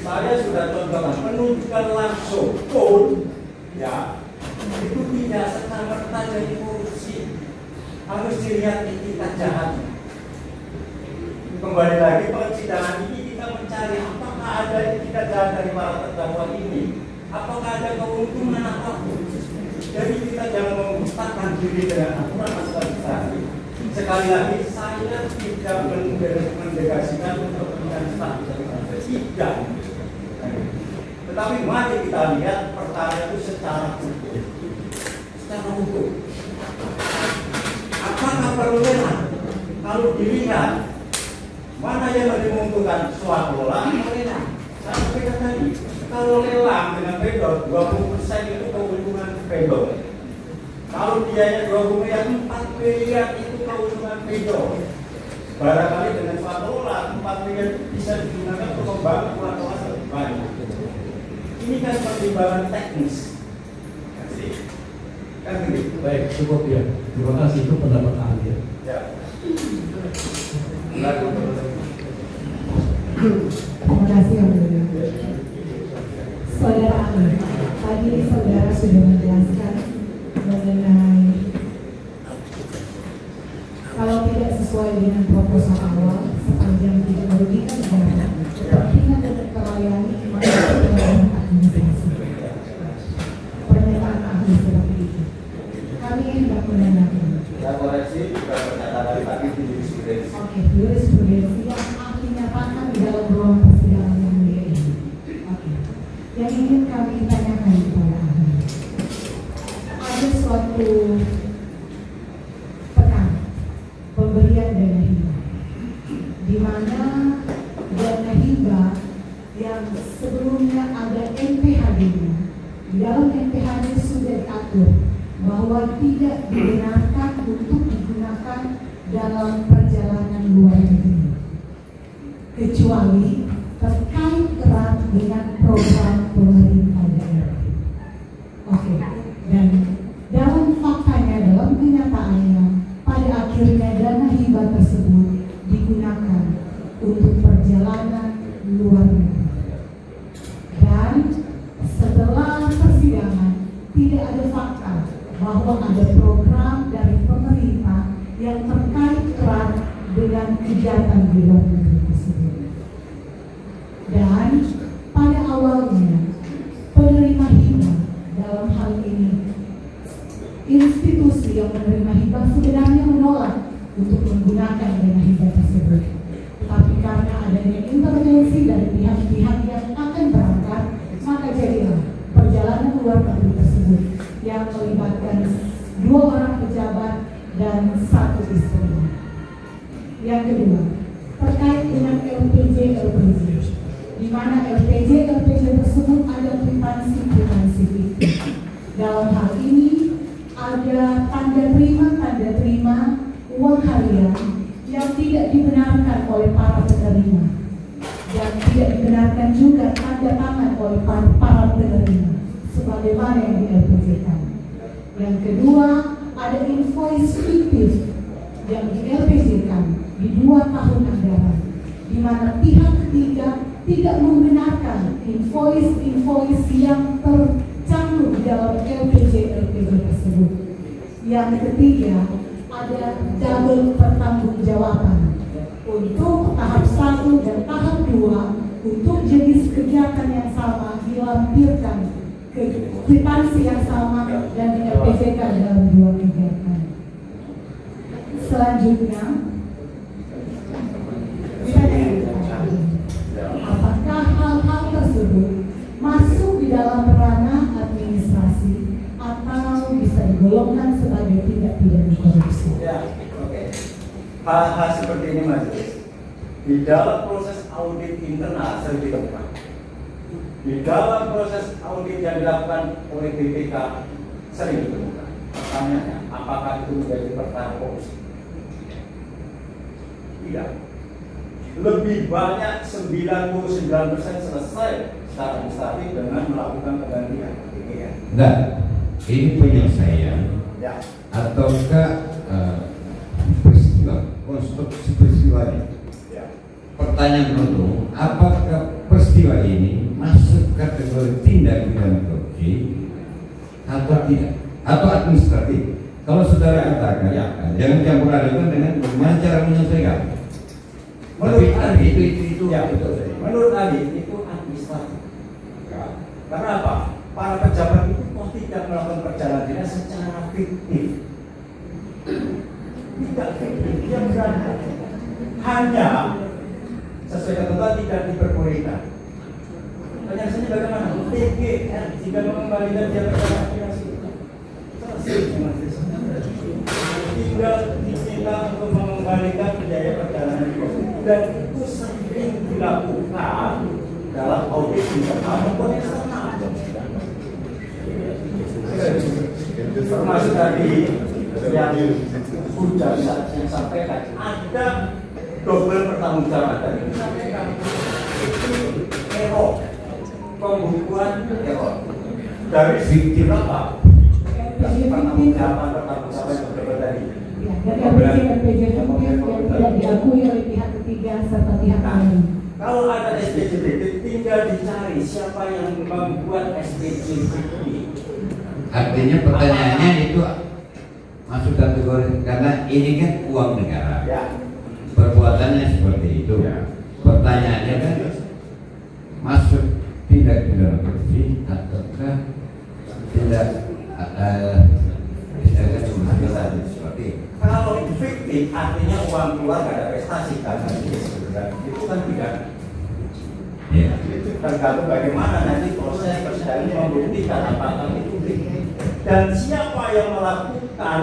Saya sudah contohkan penunjukan langsung pun ya itu tidak serta-merta jadi korupsi. Harus dilihat etikat jahatnya. Kembali lagi persidangan ini kita mencari apakah ada etikat jahat dari para terdakwa ini, apakah ada keuntungan apapun. Jadi kita jangan memusnahkan diri dengan aturan administrasi. Sekali lagi saya tidak mendegasikan untuk kepentingan status dari partai, tidak. Tetapi mari kita lihat perkara itu secara hukum. Secara hukum. Apakah perlu lelang? Kalau dilihat mana yang lebih menguntungkan, swasta atau lelang? Saya sampaikan tadi, kalau lelang dengan vendor 20% itu keuntungan vendor. Kalau biaya 20 miliar, 4 miliar itu keuntungan vendor. Barangkali dengan swasta 4 miliar itu bisa digunakan untuk membangun swasta lebih banyak. Ini kan pertimbangan teknis. Kan begitu. Baik, cukup ya. Terima kasih, itu pendapat ahli. Ya. Terima kasih yang mulia. Saudara ahli, tadi saudara sudah menjelaskan mengenai kalau tidak sesuai dengan proposal awal sepanjang tidak merugikan negara, kepentingan dan terlayani maka pelanggaran administrasi. Pernyataan ahli seperti itu. Kami hendak menanyakan. Saya koreksi bukan pernyataan dari tadi di jurisprudensi. Oke, jurisprudensi yang ahli nyatakan di dalam ruang persidangan yang mulia ini. Oke. Yang ingin kami tanyakan kepada ahli. Ada suatu pekan pemberian dana hibah, di mana dana hibah yang sebelumnya ada NPHD-nya, di dalam NPHD sudah diatur bahwa tidak dibenarkan untuk digunakan dalam perjalanan luar negeri, kecuali terkait erat dengan program pemerintah daerah. Oke, dan dalam faktanya, dalam kenyataannya, pada akhirnya dana hibah tersebut digunakan untuk perjalanan luar negeri. Dan setelah persidangan tidak ada fakta bahwa ada program dari pemerintah yang terkait erat dengan kegiatan di luar negeri tersebut. Dan pada awalnya penerima hibah dalam hal ini institusi yang menerima hibah sebenarnya menolak untuk menggunakan dana hibah tersebut. Tapi karena adanya intervensi dari pihak-pihak yang akan berangkat, maka jadilah perjalanan luar negeri tersebut yang melibatkan 2 orang pejabat dan 1 istri. Yang kedua, terkait dengan LPJ, di mana LPJ tersebut ada kwitansi fiktif. Dalam hal ini ada tanda terima uang harian yang tidak dibenarkan oleh para penerima dan tidak dibenarkan juga tanda tangan oleh para penerima sebagaimana yang di LPJ-kan. Yang kedua, ada invoice fiktif yang di LPJ-kan di 2 tahun anggaran, di mana pihak ketiga tidak membenarkan invoice yang tercantum di dalam LPJ tersebut. Yang ketiga, ada double pertanggungjawaban untuk tahap 1 dan tahap 2 untuk jenis kegiatan yang sama dilampirkan ke kwitansi yang sama dan di LPJ-kan dalam 2 kegiatan. Selanjutnya, apakah hal-hal tersebut masuk di dalam ranah administrasi atau bisa digolongkan sebagai tindak pidana korupsi? Ya, oke. Hal-hal seperti ini majelis di dalam proses audit internal sering ditemukan. Di dalam proses audit yang dilakukan oleh BPK sering ditemukan. Pertanyaannya, apakah itu menjadi perkara korupsi? Tidak. Lebih banyak 99% selesai secara administratif dengan melakukan penggantian. Enggak, ini penyelesaian Ya. ataukah peristiwa, konstruksi peristiwanya. Ya. Pertanyaan penutup, apakah peristiwa ini masuk kategori tindak pidana korupsi atau tidak, atau administratif? Kalau saudara katakan, Ya. jangan campur adukan dengan bagaimana cara menyelesaikan. Menurut Tapi Ali itu ya, betul. Menurut Ali itu administratif. Ya. Karena apa? Para pejabat itu kok tidak melakukan perjalanan dinas secara fiktif. Tidak fiktif, dia berangkat. Hanya sesuai ketentuan tidak diperbolehkan. Penyelesaiannya bagaimana? TGR jika mengembalikan dia perjalanan dinas itu. Tinggal diminta untuk mengembalikan biaya perjalanan dinas. Dan itu sering dilakukan dalam audit internal maupun eksternal. Termasuk tadi yang sudah saya sampaikan, ada double pertanggungjawaban ini disampaikan. Itu error, pembukuan error dari segi berapa? Pertanggungjawaban yang berbeda tadi. Ya, dari LPJ yang tidak diakui oleh pihak ketiga serta pihak lain. Kalau ada SPJPT, tinggal dicari siapa yang membuat SPJPT. Artinya pertanyaannya itu masuk kategori, karena ini kan uang negara. Ya. Perbuatannya seperti itu. Ya. Pertanyaannya kan masuk tindak pidana korupsi ataukah tidak seperti itu. Kalau fiktif artinya uang keluar gak ada prestasi kan, itu kan tidak. Ya. Itu tergantung bagaimana nanti proses persidangan membuktikan apakah itu fiktif dan siapa yang melakukan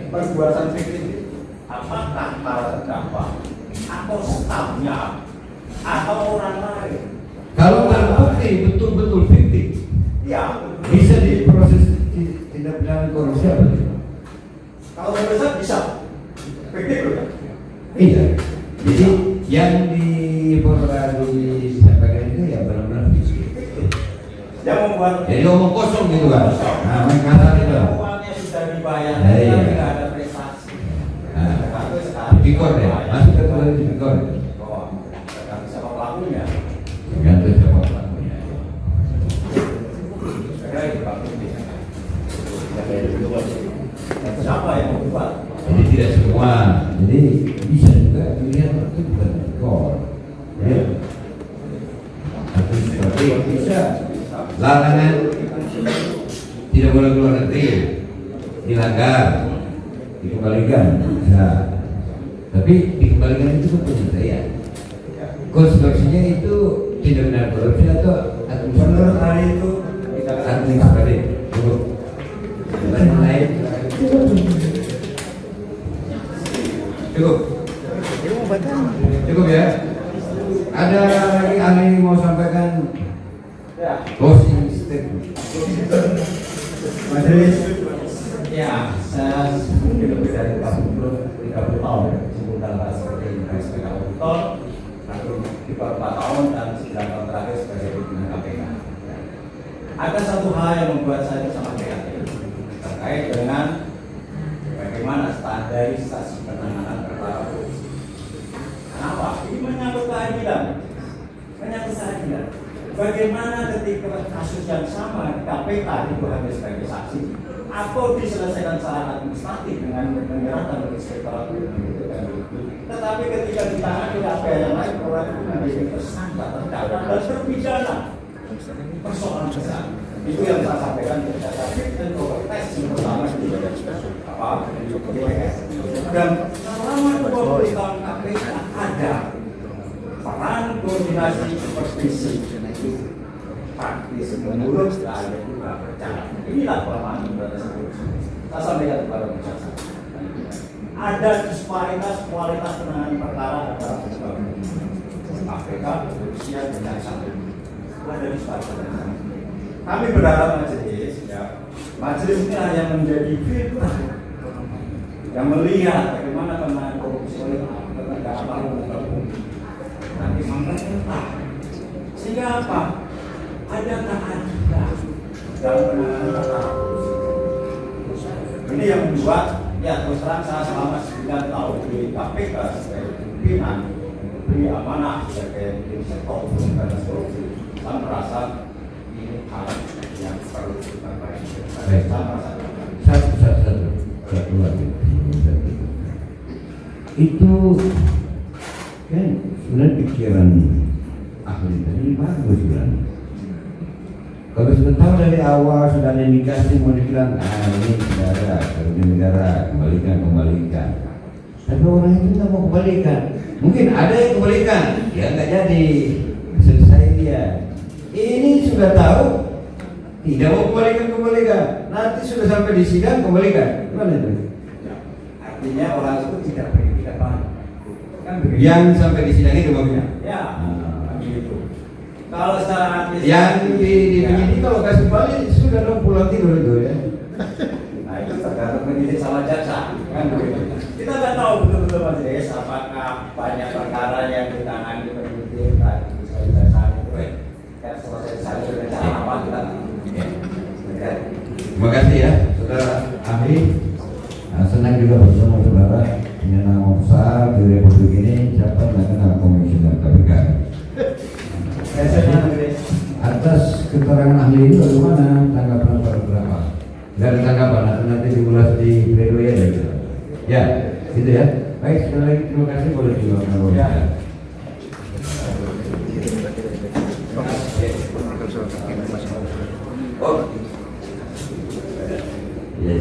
perbuatan fiktif itu. Apakah para terdakwa atau stafnya atau orang lain? Kalau terbukti betul-betul fiktif, Ya, bisa diproses tindak pidana korupsi apa? kalau besar bisa fiktif loh. Iya. Jadi yang disampaikan itu ya benar-benar fiktif. Yang membuat Jadi omong kosong gitu kan. Nah, main kasar itu. uangnya sudah dibayar, Nah, iya. tapi nggak ada prestasi. Nah, Tapi sekarang tipikor ya, masuk kategori tipikor. Oh, tergantung siapa pelakunya. Tergantung siapa pelakunya. Saya kira itu Pak Budi. Siapa yang membuat? Jadi tidak semua. Jadi bisa juga dilihat itu bukan tipikor. Ya. Tapi seperti bisa larangan tidak boleh keluar negeri, dilanggar, dikembalikan. Nah, tapi dikembalikan itu kan penyelesaian. Konstruksinya itu tidak benar korupsi atau Menurut administratif. hari itu Administratif. Cukup. Lain. Cukup. Cukup ya. Ada lagi ahli mau sampaikan ya closing statement. majelis ya saya lebih dari 30 tahun berkecimpung dalam hal seperti ini sebagai auditor, lalu di 4 tahun dan 9 tahun terakhir sebagai pimpinan KPK. Ada satu hal yang membuat saya sangat prihatin terkait dengan bagaimana standar dari stasi penanganan perkara korupsi. Kenapa? Ini menyangkut keadilan. Menyangkut keadilan. Bagaimana ketika kasus yang sama KPK itu hanya sebagai saksi, atau diselesaikan secara administratif dengan menyerahkan inspektorat tetapi ketika ditangani KPK yang lain, orang itu menjadi tersangka, terdakwa dan terpidana. Persoalan besar. Itu yang saya sampaikan ke Tapi dan tes yang pertama di DPR. Dan selama 20 tahun KPK ada peran koordinasi supervisi praktis menurut saya juga berjalan. Inilah kelemahan pemberantasan korupsi. Saya sampaikan kepada masyarakat. Ada disparitas kualitas penanganan perkara antara KPK, kepolisian, dan jaksa. Ada disparitas. Kami berharap majelis, majelis ini hanya menjadi filter yang melihat bagaimana penanganan korupsi oleh penegakan hukum. Nanti sampai sehingga apa? Ada keadilan dalam penanganan perkara. Ini yang membuat, ya terus terang saya selama 9 tahun di KPK sebagai pimpinan, beri amanah sebagai inspektor pemberantasan korupsi. Saya merasa ini hal yang perlu kita perhatikan. Satu lagi. Itu kan sebenarnya pikiran ahli tadi bagus kan. Kalau sudah tahu dari awal sudah ada indikasi mau dibilang ini negara, kerugian negara, kembalikan. Tapi orang itu tidak mau kembalikan. Mungkin ada yang kembalikan, ya nggak jadi selesai dia. Ini sudah tahu tidak mau kembalikan. Nanti sudah sampai di sidang kembalikan. Gimana itu? Artinya orang itu tidak banyak. Kan begitu. Yang sampai di sidang itu maksudnya? Ya, begitu. Kalau secara yang di penyidik kalau kasih balik sudah dong pulang tidur itu ya. Nah itu tergantung penyidik sama jaksa kan begitu. Kita nggak tahu betul-betul majelis apakah banyak perkara yang ditangani penyidik tadi bisa diselesaikan itu kan selesai dengan cara apa kita. Terima kasih ya saudara ahli. Senang juga bersama saudara punya nama besar di Republik ini. Siapa yang kenal komisioner KPK? Atas keterangan ahli ini bagaimana tanggapan para berapa? Tidak ada tanggapan, nanti diulas di pledoi ya gitu. Ya, gitu ya. Baik, sekali lagi terima kasih boleh dilakukan. Ya. Oh, ya,